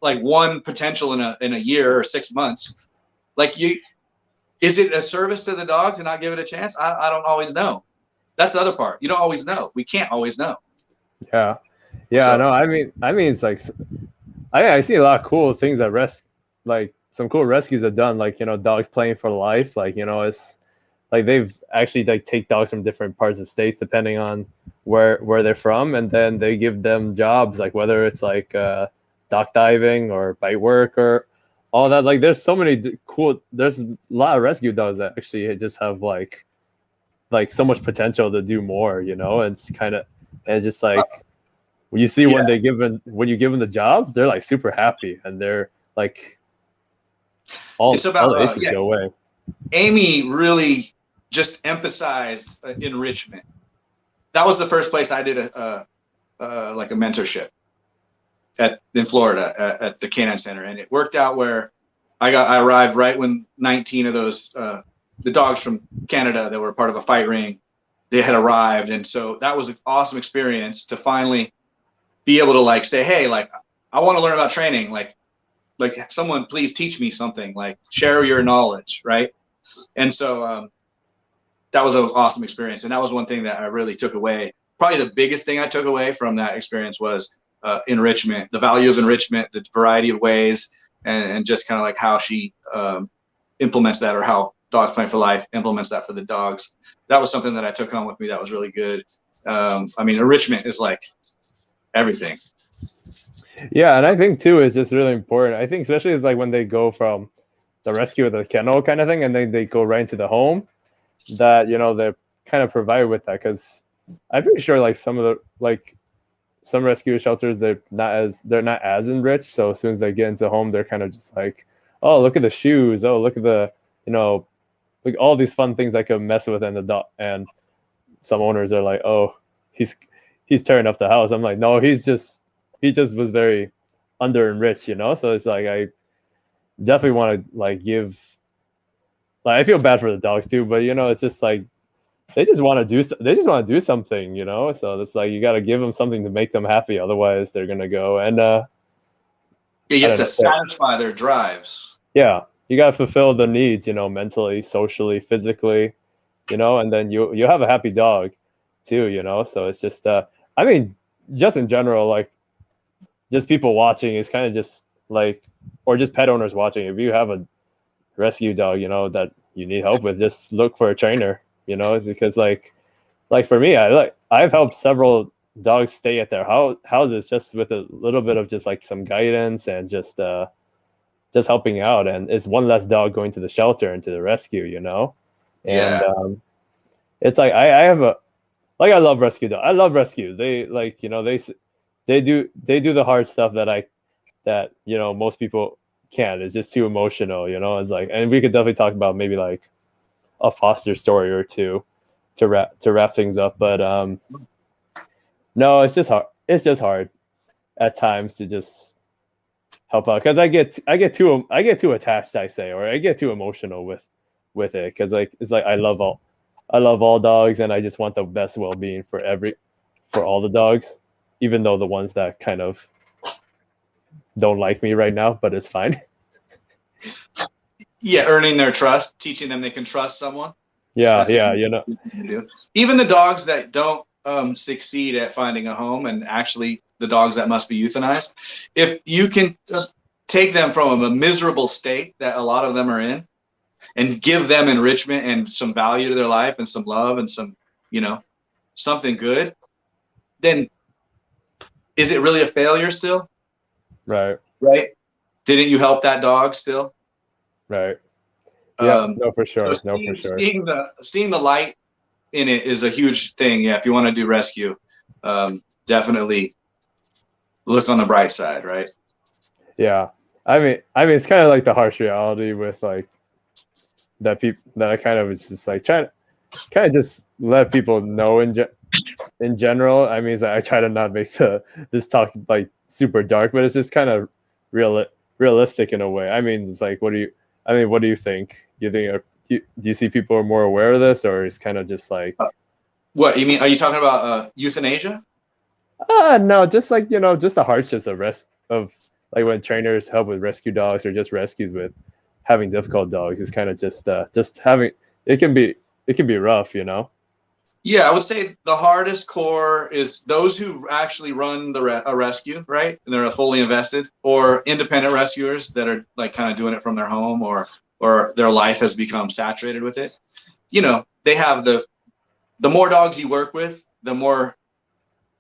like one potential in a year or 6 months, like is it a service to the dogs to not give it a chance? I don't always know. That's the other part. You don't always know. We can't always know. Yeah. So, no, I mean, it's like, I see a lot of cool things that like some cool rescues have done, like, dogs playing for life. Like, it's like they've actually like take dogs from different parts of states depending on where they're from, and then they give them jobs, like whether it's like dock diving or bite work or all that. Like there's so many there's a lot of rescue dogs that actually just have like so much potential to do more, and it's kind of, and it's just like when you see when you give them the jobs, they're like super happy, and they're like all the issues go away. Amy really just emphasized enrichment. That was the first place I did a mentorship in Florida at the Canine Center, and it worked out where I arrived right when 19 of those the dogs from Canada that were part of a fight ring, they had arrived, and so that was an awesome experience to finally be able to like say, hey, like I want to learn about training, like someone please teach me something, like share your knowledge, right? And so that was an awesome experience, and that was one thing that I really took away. Probably the biggest thing I took away from that experience was enrichment, the value of enrichment, the variety of ways, and just kind of like how she implements that, or how Dogs Playing for Life implements that for the dogs. That was something that I took home with me that was really good. I mean, enrichment is like everything. Yeah, and I think too is just really important. I think especially like when they go from the rescue or the kennel kind of thing, and then they go right into the home, that they're kind of provided with that, because I'm pretty sure like some of the like rescue shelters, they're not as enriched. So as soon as they get into home, they're kind of just like, oh, look at the shoes. Oh, look at the, like all these fun things I could mess with, and the dog. And some owners are like, oh, he's he's tearing up the house. I'm like, no, he just was very under enriched, So it's like I definitely want to like give, like I feel bad for the dogs too, but it's just like they just want to do something, So it's like you got to give them something to make them happy, otherwise they're gonna go. And You I have don't to know. satisfy their drives. Yeah, you got to fulfill the needs, mentally, socially, physically, and then you have a happy dog too, So it's just I mean, just in general, like just people watching is kind of just like, or just pet owners watching. If you have a rescue dog, that you need help with, just look for a trainer. It's because like for me, I've helped several dogs stay at their houses just with a little bit of just like some guidance and just helping out, and it's one less dog going to the shelter and to the rescue, and Yeah. it's like I have a, like I love rescue dogs. I love rescues. They like they do the hard stuff that most people can't. It's just too emotional, It's like, and we could definitely talk about maybe like a foster story or two to wrap things up, but no, it's just hard. It's just hard at times to just help out, because I get too attached, I say, or I get too emotional with it, because like it's like I love all dogs, and I just want the best well-being for all the dogs, even though the ones that kind of don't like me right now, but it's fine. Yeah, earning their trust, teaching them they can trust someone. Yeah, That's yeah, even the dogs that don't succeed at finding a home, and actually the dogs that must be euthanized, if you can take them from a miserable state that a lot of them are in and give them enrichment and some value to their life and some love and some, something good, then is it really a failure still? right, Right. Didn't you help that dog still? right. Yeah, no, for So sure, no, for sure. seeing the light in it is a huge thing. Yeah, if you want to do rescue, definitely look on the bright side, right? Yeah, I mean, it's kind of like the harsh reality with like that I kind of was just like trying to kind of just let people know in general. I mean, it's like I try to not make this talk like super dark, but it's just kind of realistic in a way. I mean, it's like, what do you think? Do you see people are more aware of this, or it's kind of just like, What you mean? Are you talking about euthanasia? no, just like, just the hardships of like when trainers help with rescue dogs, or just rescues with having difficult dogs. It's kind of just having, it can be rough, Yeah, I would say the hardest core is those who actually run a rescue, right? And they're fully invested, or independent rescuers that are like kind of doing it from their home, or their life has become saturated with it. They have the more dogs you work with, the more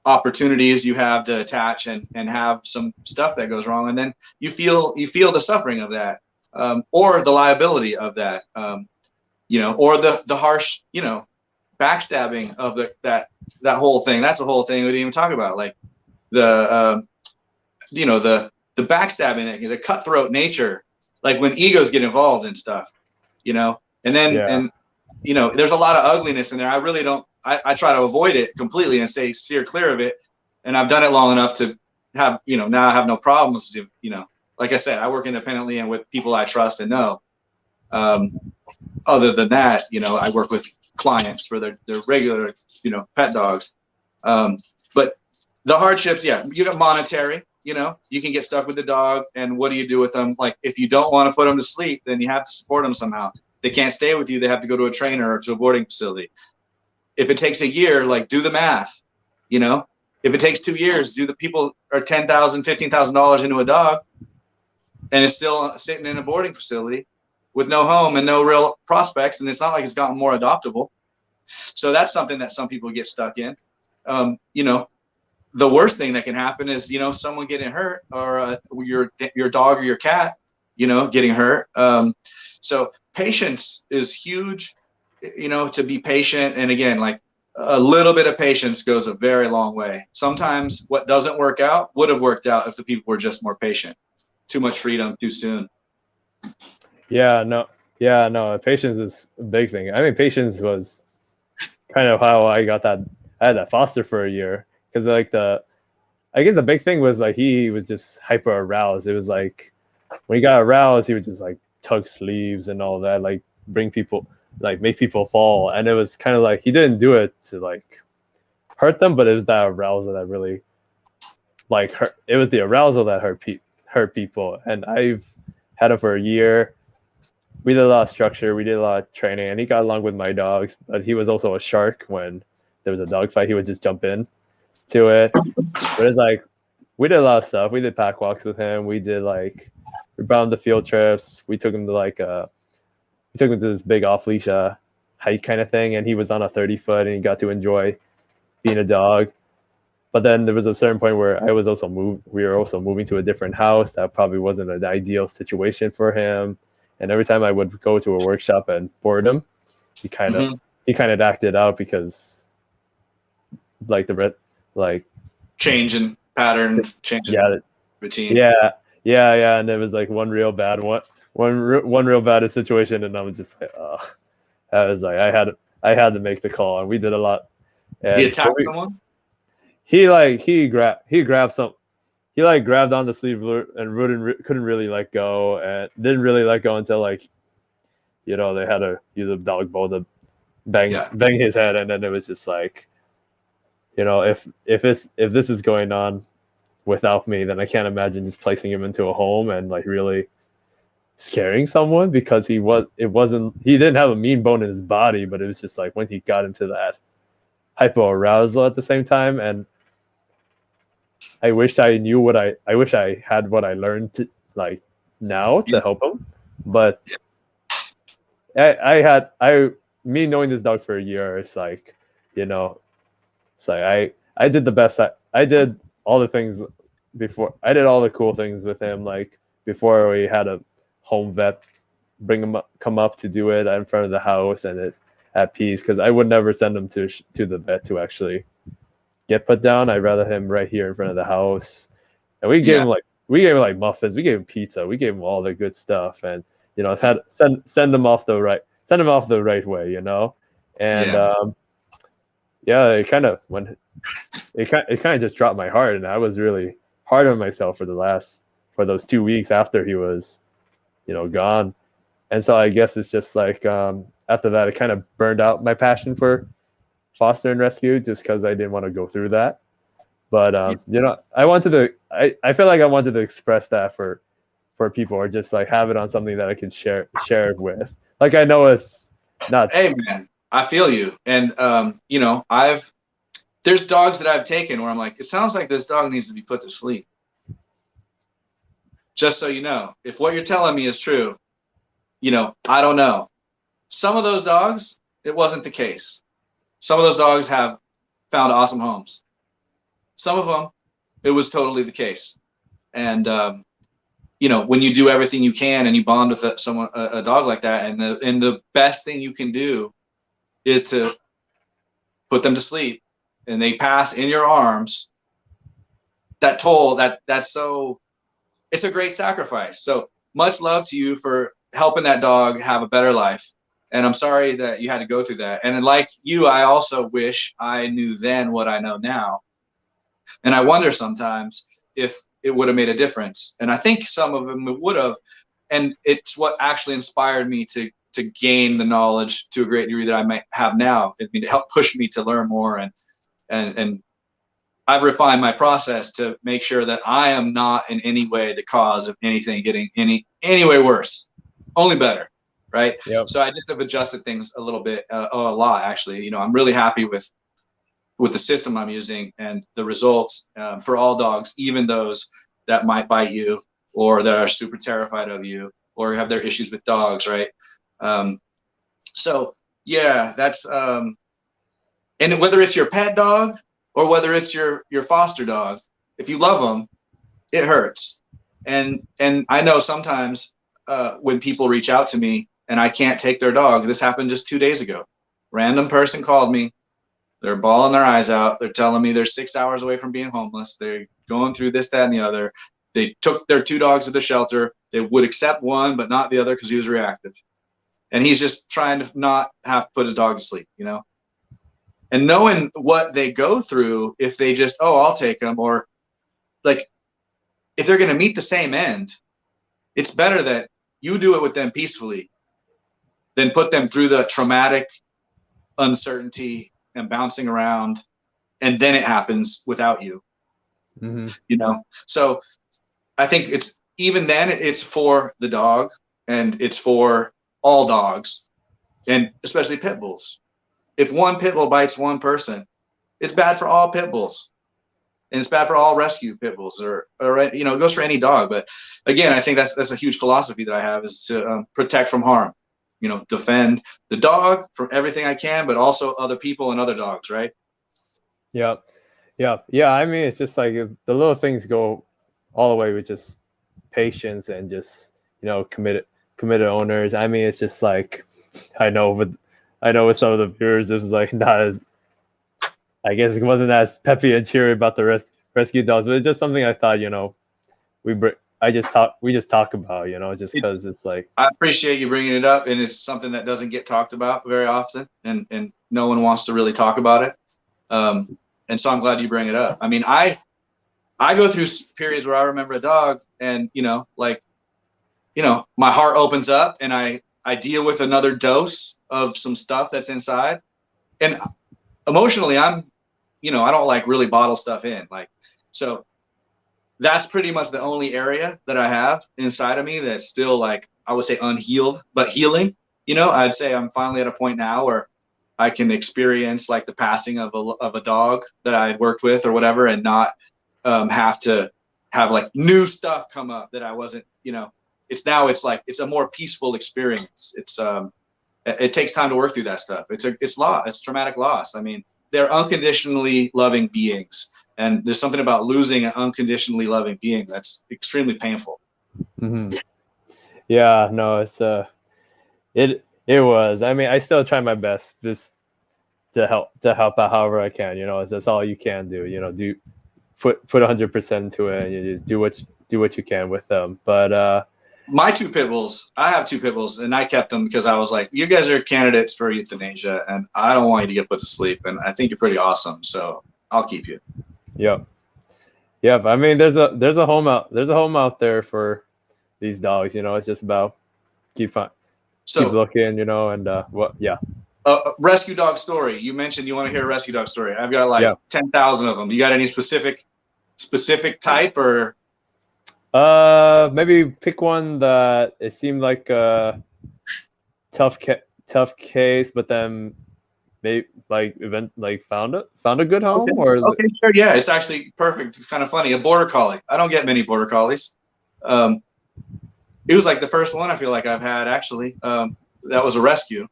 opportunities you have to attach and have some stuff that goes wrong, and then you feel the suffering of that, or the liability of that, or the harsh, backstabbing of that whole thing. That's the whole thing we didn't even talk about, like the the backstabbing, the cutthroat nature, like when egos get involved and stuff, and then Yeah. there's a lot of ugliness in there. I really don't. I try to avoid it completely and steer clear of it. And I've done it long enough to have, now I have no problems to, like I said, I work independently and with people I trust and know. Other than that, I work with clients for their regular, pet dogs. But the hardships, yeah, you got monetary, you can get stuck with the dog, and what do you do with them? Like, if you don't want to put them to sleep, then you have to support them somehow. They can't stay with you. They have to go to a trainer or to a boarding facility. If it takes a year, like, do the math, if it takes 2 years, do the people are $10,000, $15,000 into a dog, and it's still sitting in a boarding facility with no home and no real prospects. And it's not like it's gotten more adoptable. So that's something that some people get stuck in. The worst thing that can happen is, someone getting hurt, or your dog or your cat, getting hurt. So patience is huge, to be patient. And again, like, a little bit of patience goes a very long way. Sometimes what doesn't work out would have worked out if the people were just more patient. Too much freedom too soon. Yeah, no, yeah, no. Patience is a big thing. I mean, patience was kind of how I got that. I had that foster for a year because like I guess the big thing was like he was just hyper aroused. It was like when he got aroused, he would just like tug sleeves and all that, like bring people, like make people fall. And it was kind of like he didn't do it to like hurt them, but it was that arousal that really like hurt. It was the arousal that hurt people. And I've had him for a year. We did a lot of structure, we did a lot of training, and he got along with my dogs. But he was also a shark. When there was a dog fight, he would just jump in to it. But it's like we did a lot of stuff. We did pack walks with him. We did like we bound the field trips. We took him to like we took him to this big off leash hike kind of thing, and he was on a 30-foot, and he got to enjoy being a dog. But then there was a certain point where I was also we were also moving to a different house that probably wasn't an ideal situation for him. And every time I would go to a workshop and board him, he kind of acted out because like like changing patterns, changing routine. Yeah, and it was like one real bad situation, and I was just like, oh, I was like, I had to make the call, and we did a lot. And did he attack someone? He grabbed some. He like grabbed on the sleeve and couldn't really let go, and didn't really let go until like, they had to use a dog bowl to bang his head, and then it was just like, if this is going on without me, then I can't imagine just placing him into a home and like really scaring someone, because he didn't have a mean bone in his body, but it was just like when he got into that hypo arousal at the same time. And I wish I wish I had what I learned to, like, now to help him. But me knowing this dog for a year, it's like, it's like I did the best. I did all the things before. I did all the cool things with him, like before we had a home vet come up to do it in front of the house and it at peace, because I would never send him to the vet to actually get put down. I'd rather him right here in front of the house. And we gave him like muffins, we gave him pizza, we gave him all the good stuff, and send him off the right way, and it kind of just dropped my heart, and I was really hard on myself for those 2 weeks after he was gone. And so I guess it's just like after that it kind of burned out my passion for foster and rescue, just because I didn't want to go through that. But I feel like I wanted to express that for people, or just like have it on something that I can share it with. Like, I know it's not. Hey man, I feel you. And there's dogs that I've taken where I'm like, it sounds like this dog needs to be put to sleep. Just so you know, if what you're telling me is true, I don't know. Some of those dogs, it wasn't the case. Some of those dogs have found awesome homes. Some of them, it was totally the case. And, when you do everything you can and you bond with a dog like that, and the best thing you can do is to put them to sleep, and they pass in your arms, that toll, that's so, it's a great sacrifice. So much love to you for helping that dog have a better life. And I'm sorry that you had to go through that. And like you, I also wish I knew then what I know now. And I wonder sometimes if it would have made a difference. And I think some of them would have. And it's what actually inspired me to gain the knowledge to a great degree that I might have now. It helped push me to learn more. And I've refined my process to make sure that I am not in any way the cause of anything getting any way worse, only better. Right. Yep. So I just have adjusted things a little bit, a lot, actually. I'm really happy with the system I'm using and the results for all dogs, even those that might bite you or that are super terrified of you or have their issues with dogs. Right. So yeah, that's and whether it's your pet dog or whether it's your foster dog, if you love them, it hurts. And I know sometimes when people reach out to me and I can't take their dog, this happened just 2 days ago. Random person called me They're bawling their eyes out. They're telling me they're 6 hours away from being homeless. They're going through this, that, and the other. They took their 2 dogs to the shelter. They would accept one, but not the other because he was reactive. And he's just trying to not have to put his dog to sleep, you know? And knowing what they go through, if they just, oh, I'll take them, or like, if they're going to meet the same end, it's better that you do it with them peacefully than put them through the traumatic uncertainty and bouncing around, and then it happens without you. Mm-hmm. You know? So I think it's, even then, it's for the dog, and it's for all dogs, and especially pit bulls. If one pit bull bites one person, it's bad for all pit bulls, and it's bad for all rescue pit bulls, or you know, it goes for any dog. But again, I think that's a huge philosophy that I have, is to protect from harm. You know, defend the dog from everything I can, but also other people and other dogs, right? Yeah, yeah. I mean, it's just like the little things go all the way with just patience and just, you know, committed owners. I mean, it's just like, I know with some of the viewers, it was like not as, I guess it wasn't as peppy and cheery about the rescue dogs, but it's just something I thought, you know, we just talk about, you know, just because it's like, I appreciate you bringing it up, and it's something that doesn't get talked about very often, and no one wants to really talk about it. And so I'm glad you bring it up. I mean, I go through periods where I remember a dog, and you know, like, you know, my heart opens up, and I deal with another dose of some stuff that's inside, and emotionally, I'm, you know, I don't like really bottle stuff in, like, so that's pretty much the only area that I have inside of me that's still, like, I would say unhealed, but healing. You know, I'd say I'm finally at a point now where I can experience like the passing of a dog that I worked with or whatever, and not have to have like new stuff come up that I wasn't, you know, it's like, it's a more peaceful experience. It's, it takes time to work through that stuff. It's traumatic loss. I mean, they're unconditionally loving beings. And there's something about losing an unconditionally loving being that's extremely painful. mm-hmm. Yeah, no, it's it was. I mean, I still try my best just to help out however I can. You know, that's all you can do. You know, put 100% into it, and you just do what you can with them. But my 2 pit bulls, I have 2 pit bulls, and I kept them because I was like, you guys are candidates for euthanasia, and I don't want you to get put to sleep, and I think you're pretty awesome, so I'll keep you. Yep. I mean, there's a home out there for these dogs. You know, it's just about keep looking. You know, and yeah. Rescue dog story. You mentioned you want to hear a rescue dog story. I've got like 10,000 of them. You got any specific type, or? Maybe pick one that it seemed like a tough case, but then they found a good home. Okay. Or okay, sure, yeah, it's actually perfect. It's kind of funny. A border collie. I don't get many border collies. It was like the first one I feel like I've had, actually. That was a rescue,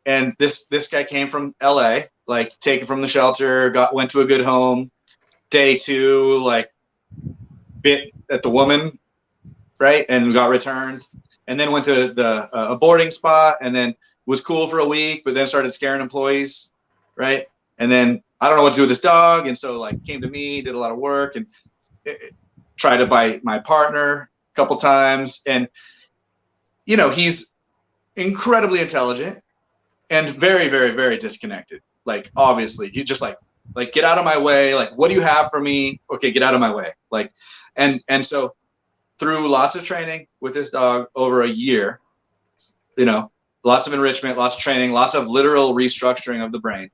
and this guy came from LA, like taken from the shelter, went to a good home. Day 2, like bit at the woman, right, and got returned, and then went to a boarding spot, and then was cool for a week, but then started scaring employees, right? And then I don't know what to do with this dog, and so like came to me, did a lot of work, and tried to bite my partner a couple times, and you know, he's incredibly intelligent and very, very, very disconnected. Like, obviously, he just like get out of my way. Like, what do you have for me? Okay, get out of my way. Like, and so through lots of training with this dog over a year, you know, lots of enrichment, lots of training, lots of literal restructuring of the brain.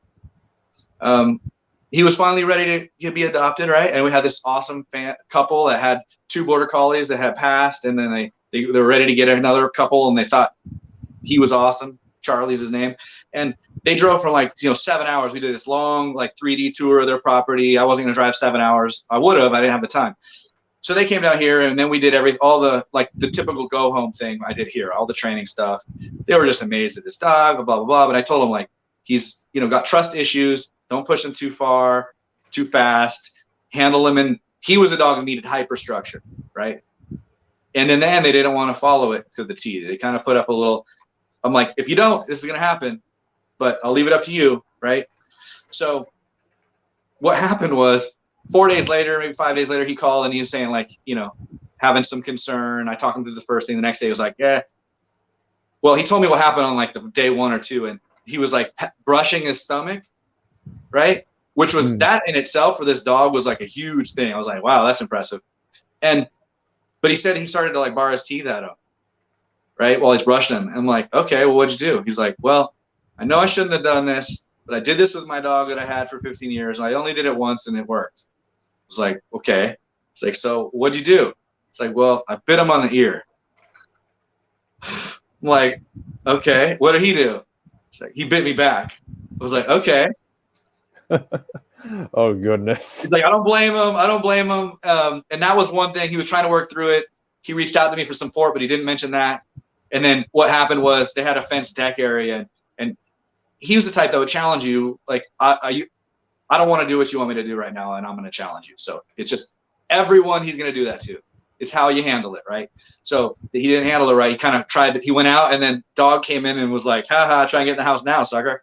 He was finally ready to be adopted, right? And we had this awesome couple that had 2 border collies that had passed, and then they were ready to get another couple, and they thought he was awesome. Charlie's his name. And they drove for like, you know, 7 hours. We did this long, like 3D tour of their property. I wasn't going to drive 7 hours. I would have, I didn't have the time. So they came down here, and then we did all the typical go home thing I did here, all the training stuff. They were just amazed at this dog, blah, blah, blah. But I told them, like, he's, you know, got trust issues. Don't push him too far, too fast. Handle him. And he was a dog who needed hyperstructure, right? And in the end, they didn't want to follow it to the T. They kind of put up a little, I'm like, if you don't, this is going to happen, but I'll leave it up to you, right? So what happened was 4 days later, maybe 5 days later, he called and he was saying like, having some concern. I talked him through the first thing. The next day he was like, yeah. Well, he told me what happened on like the day 1 or 2, and he was like brushing his stomach, right? Which was that in itself for this dog was like a huge thing. I was like, wow, that's impressive. But he said he started to like bar his teeth at him, right? While he's brushing them. I'm like, okay, well, what'd you do? He's like, well, I know I shouldn't have done this, but I did this with my dog that I had for 15 years. And I only did it once and it worked. I was like, okay. It's like, so what'd you do? It's like, well, I bit him on the ear. I'm like, okay, what did he do? It's like, he bit me back. I was like, okay. Oh, goodness. He's like, I don't blame him. And that was one thing. He was trying to work through it. He reached out to me for support, but he didn't mention that. And then what happened was they had a fenced deck area, and he was the type that would challenge you. Like, I don't want to do what you want me to do right now, and I'm going to challenge you. So it's just everyone he's going to do that to. It's how you handle it, right? So he didn't handle it right. He kind of tried. He went out, and then dog came in and was like, "Ha ha, try and get in the house now, sucker."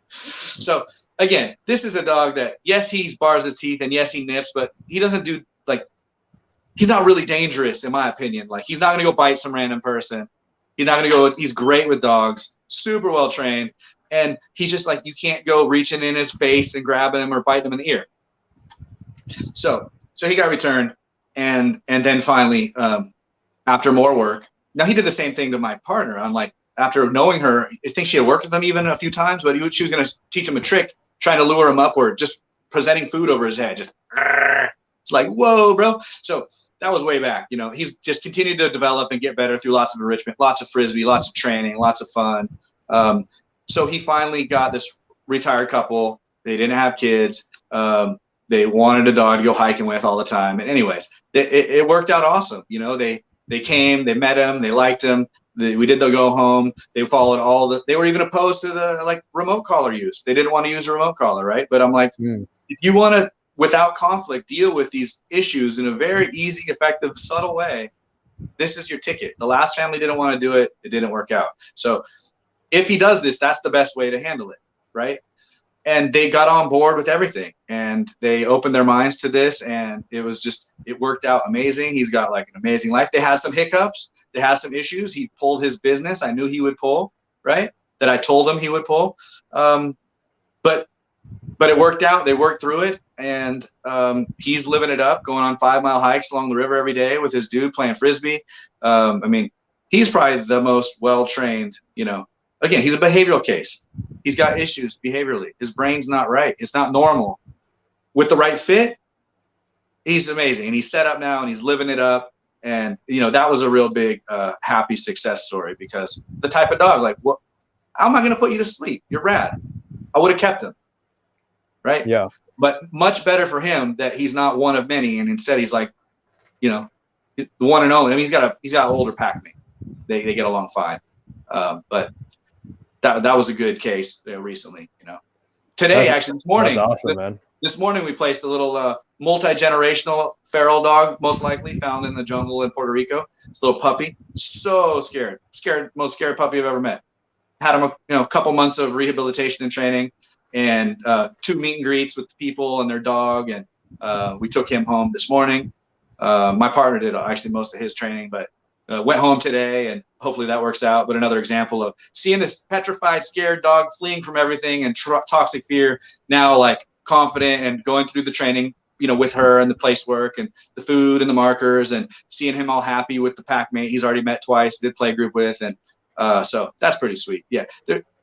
So again, this is a dog that, yes, he bars his teeth, and yes, he nips, but he doesn't do like. He's not really dangerous, in my opinion. Like, he's not going to go bite some random person. He's not going to go. He's great with dogs, super well trained, and he's just like, you can't go reaching in his face and grabbing him or biting him in the ear. So he got returned. And then finally, after more work, now he did the same thing to my partner. I'm like, after knowing her, I think she had worked with him even a few times, but she was going to teach him a trick, trying to lure him upward, just presenting food over his head. Just, it's like, whoa, bro. So that was way back. He's just continued to develop and get better through lots of enrichment, lots of Frisbee, lots of training, lots of fun. So he finally got this retired couple. They didn't have kids. They wanted a dog to go hiking with all the time. And anyways, it worked out awesome. They came, they met him, they liked him. We did the go home. They followed they were even opposed to the like remote collar use. They didn't want to use a remote collar, right? But I'm like, if you want to, without conflict, deal with these issues in a very easy, effective, subtle way, this is your ticket. The last family didn't want to do it. It didn't work out. So if he does this, that's the best way to handle it, right? And they got on board with everything, and they opened their minds to this, and it worked out amazing. He's got like an amazing life. They had some hiccups. They had some issues. He pulled his business. I knew he would pull, right? That I told him he would pull. But it worked out. They worked through it, and he's living it up, going on 5-mile hikes along the river every day with his dude playing Frisbee. He's probably the most well-trained, Again, he's a behavioral case. He's got issues behaviorally. His brain's not right. It's not normal. With the right fit, he's amazing. And he's set up now, and he's living it up. And, that was a real big happy success story, because the type of dog, like, well, how am I going to put you to sleep? You're rad. I would have kept him. Right? Yeah. But much better for him that he's not one of many. And instead he's like, the one and only. He's got an older pack mate. They get along fine. But that was a good case recently, Today, actually, this morning. That's awesome, man. This morning we placed a little multi-generational feral dog, most likely found in the jungle in Puerto Rico. It's a little puppy. So scared. Most scared puppy I've ever met. Had him a couple months of rehabilitation and training, and 2 meet and greets with the people and their dog. And we took him home this morning. My partner did actually most of his training, but went home today, and hopefully that works out. But another example of seeing this petrified, scared dog fleeing from everything and toxic fear, now like confident and going through the training, with her and the place work and the food and the markers, and seeing him all happy with the pack mate he's already met twice, did play group with. And so that's pretty sweet. Yeah.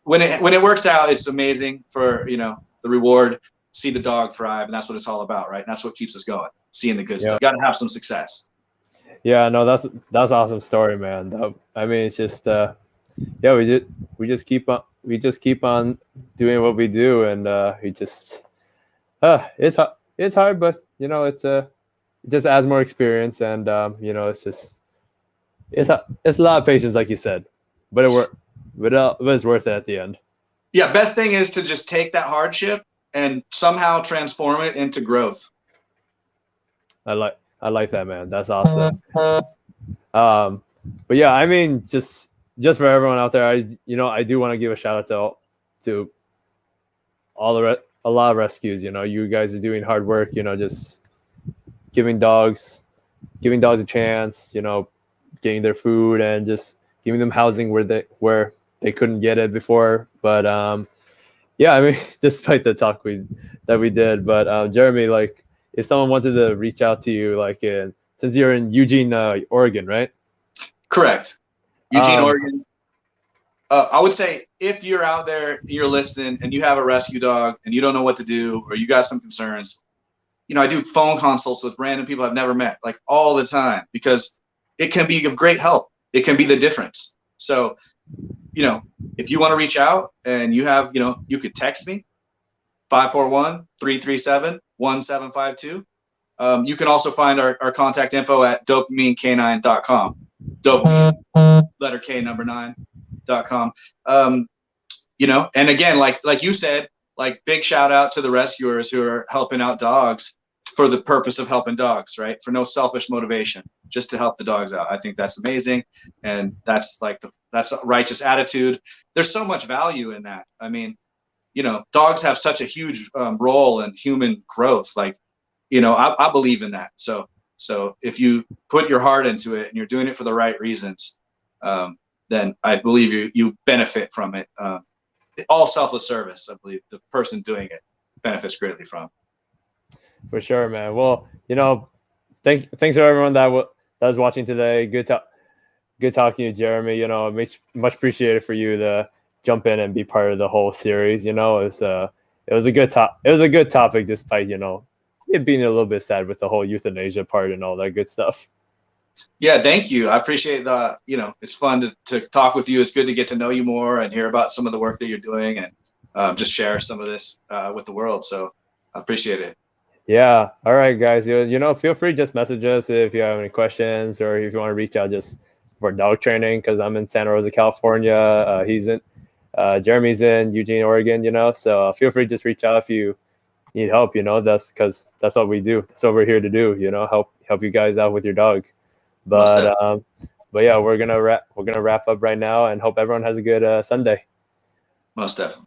When it works out, it's amazing for, the reward, see the dog thrive. And that's what it's all about. Right. And that's what keeps us going. Seeing the good stuff. Got to have some success. Yeah, no, that's awesome story, man. It's just we just keep on doing what we do, and it's hard, but it just adds more experience, and it's a lot of patience, like you said, but it's worth it at the end. Yeah, best thing is to just take that hardship and somehow transform it into growth. I like that, man. That's awesome. But yeah, just for everyone out there, I do want to give a shout out to a lot of rescues. You guys are doing hard work. Just giving dogs giving dogs a chance. Getting their food and just giving them housing where they couldn't get it before. But yeah, I mean, despite the talk we did, but Jeremy, like, if someone wanted to reach out to you, like, since you're in Eugene, Oregon, right? Correct. Eugene, Um, Oregon. I would say if you're out there, you're listening, and you have a rescue dog and you don't know what to do, or you got some concerns, I do phone consults with random people I've never met, like all the time, because it can be of great help. It can be the difference. So, if you want to reach out and you have, you could text me 541-337-1752. You can also find our contact info at dopaminec9.com. Dopamine, letter K, number 9.com. And again, like you said, like, big shout out to the rescuers who are helping out dogs for the purpose of helping dogs, right? For no selfish motivation, just to help the dogs out. I think that's amazing. And that's that's a righteous attitude. There's so much value in that. I mean, dogs have such a huge role in human growth. Like, I believe in that. So if you put your heart into it and you're doing it for the right reasons, then I believe you benefit from it. All selfless service, I believe the person doing it benefits greatly from. for sure, man. Well, thanks to everyone that was watching today. Good talking to you, Jeremy. Much appreciated for you to jump in and be part of the whole series. It was a good topic, despite it being a little bit sad with the whole euthanasia part and all that good stuff. Yeah, thank you. I appreciate it's fun to talk with you. It's good to get to know you more and hear about some of the work that you're doing, and just share some of this with the world. So I appreciate it. Yeah. All right, guys. Feel free to just message us if you have any questions or if you want to reach out just for dog training, because I'm in Santa Rosa, California. Jeremy's in Eugene, Oregon. So feel free to just reach out if you need help. That's because that's what we do. That's what we're here to do. Help you guys out with your dog. Most But yeah, we're gonna wrap up right now and hope everyone has a good Sunday. definitely.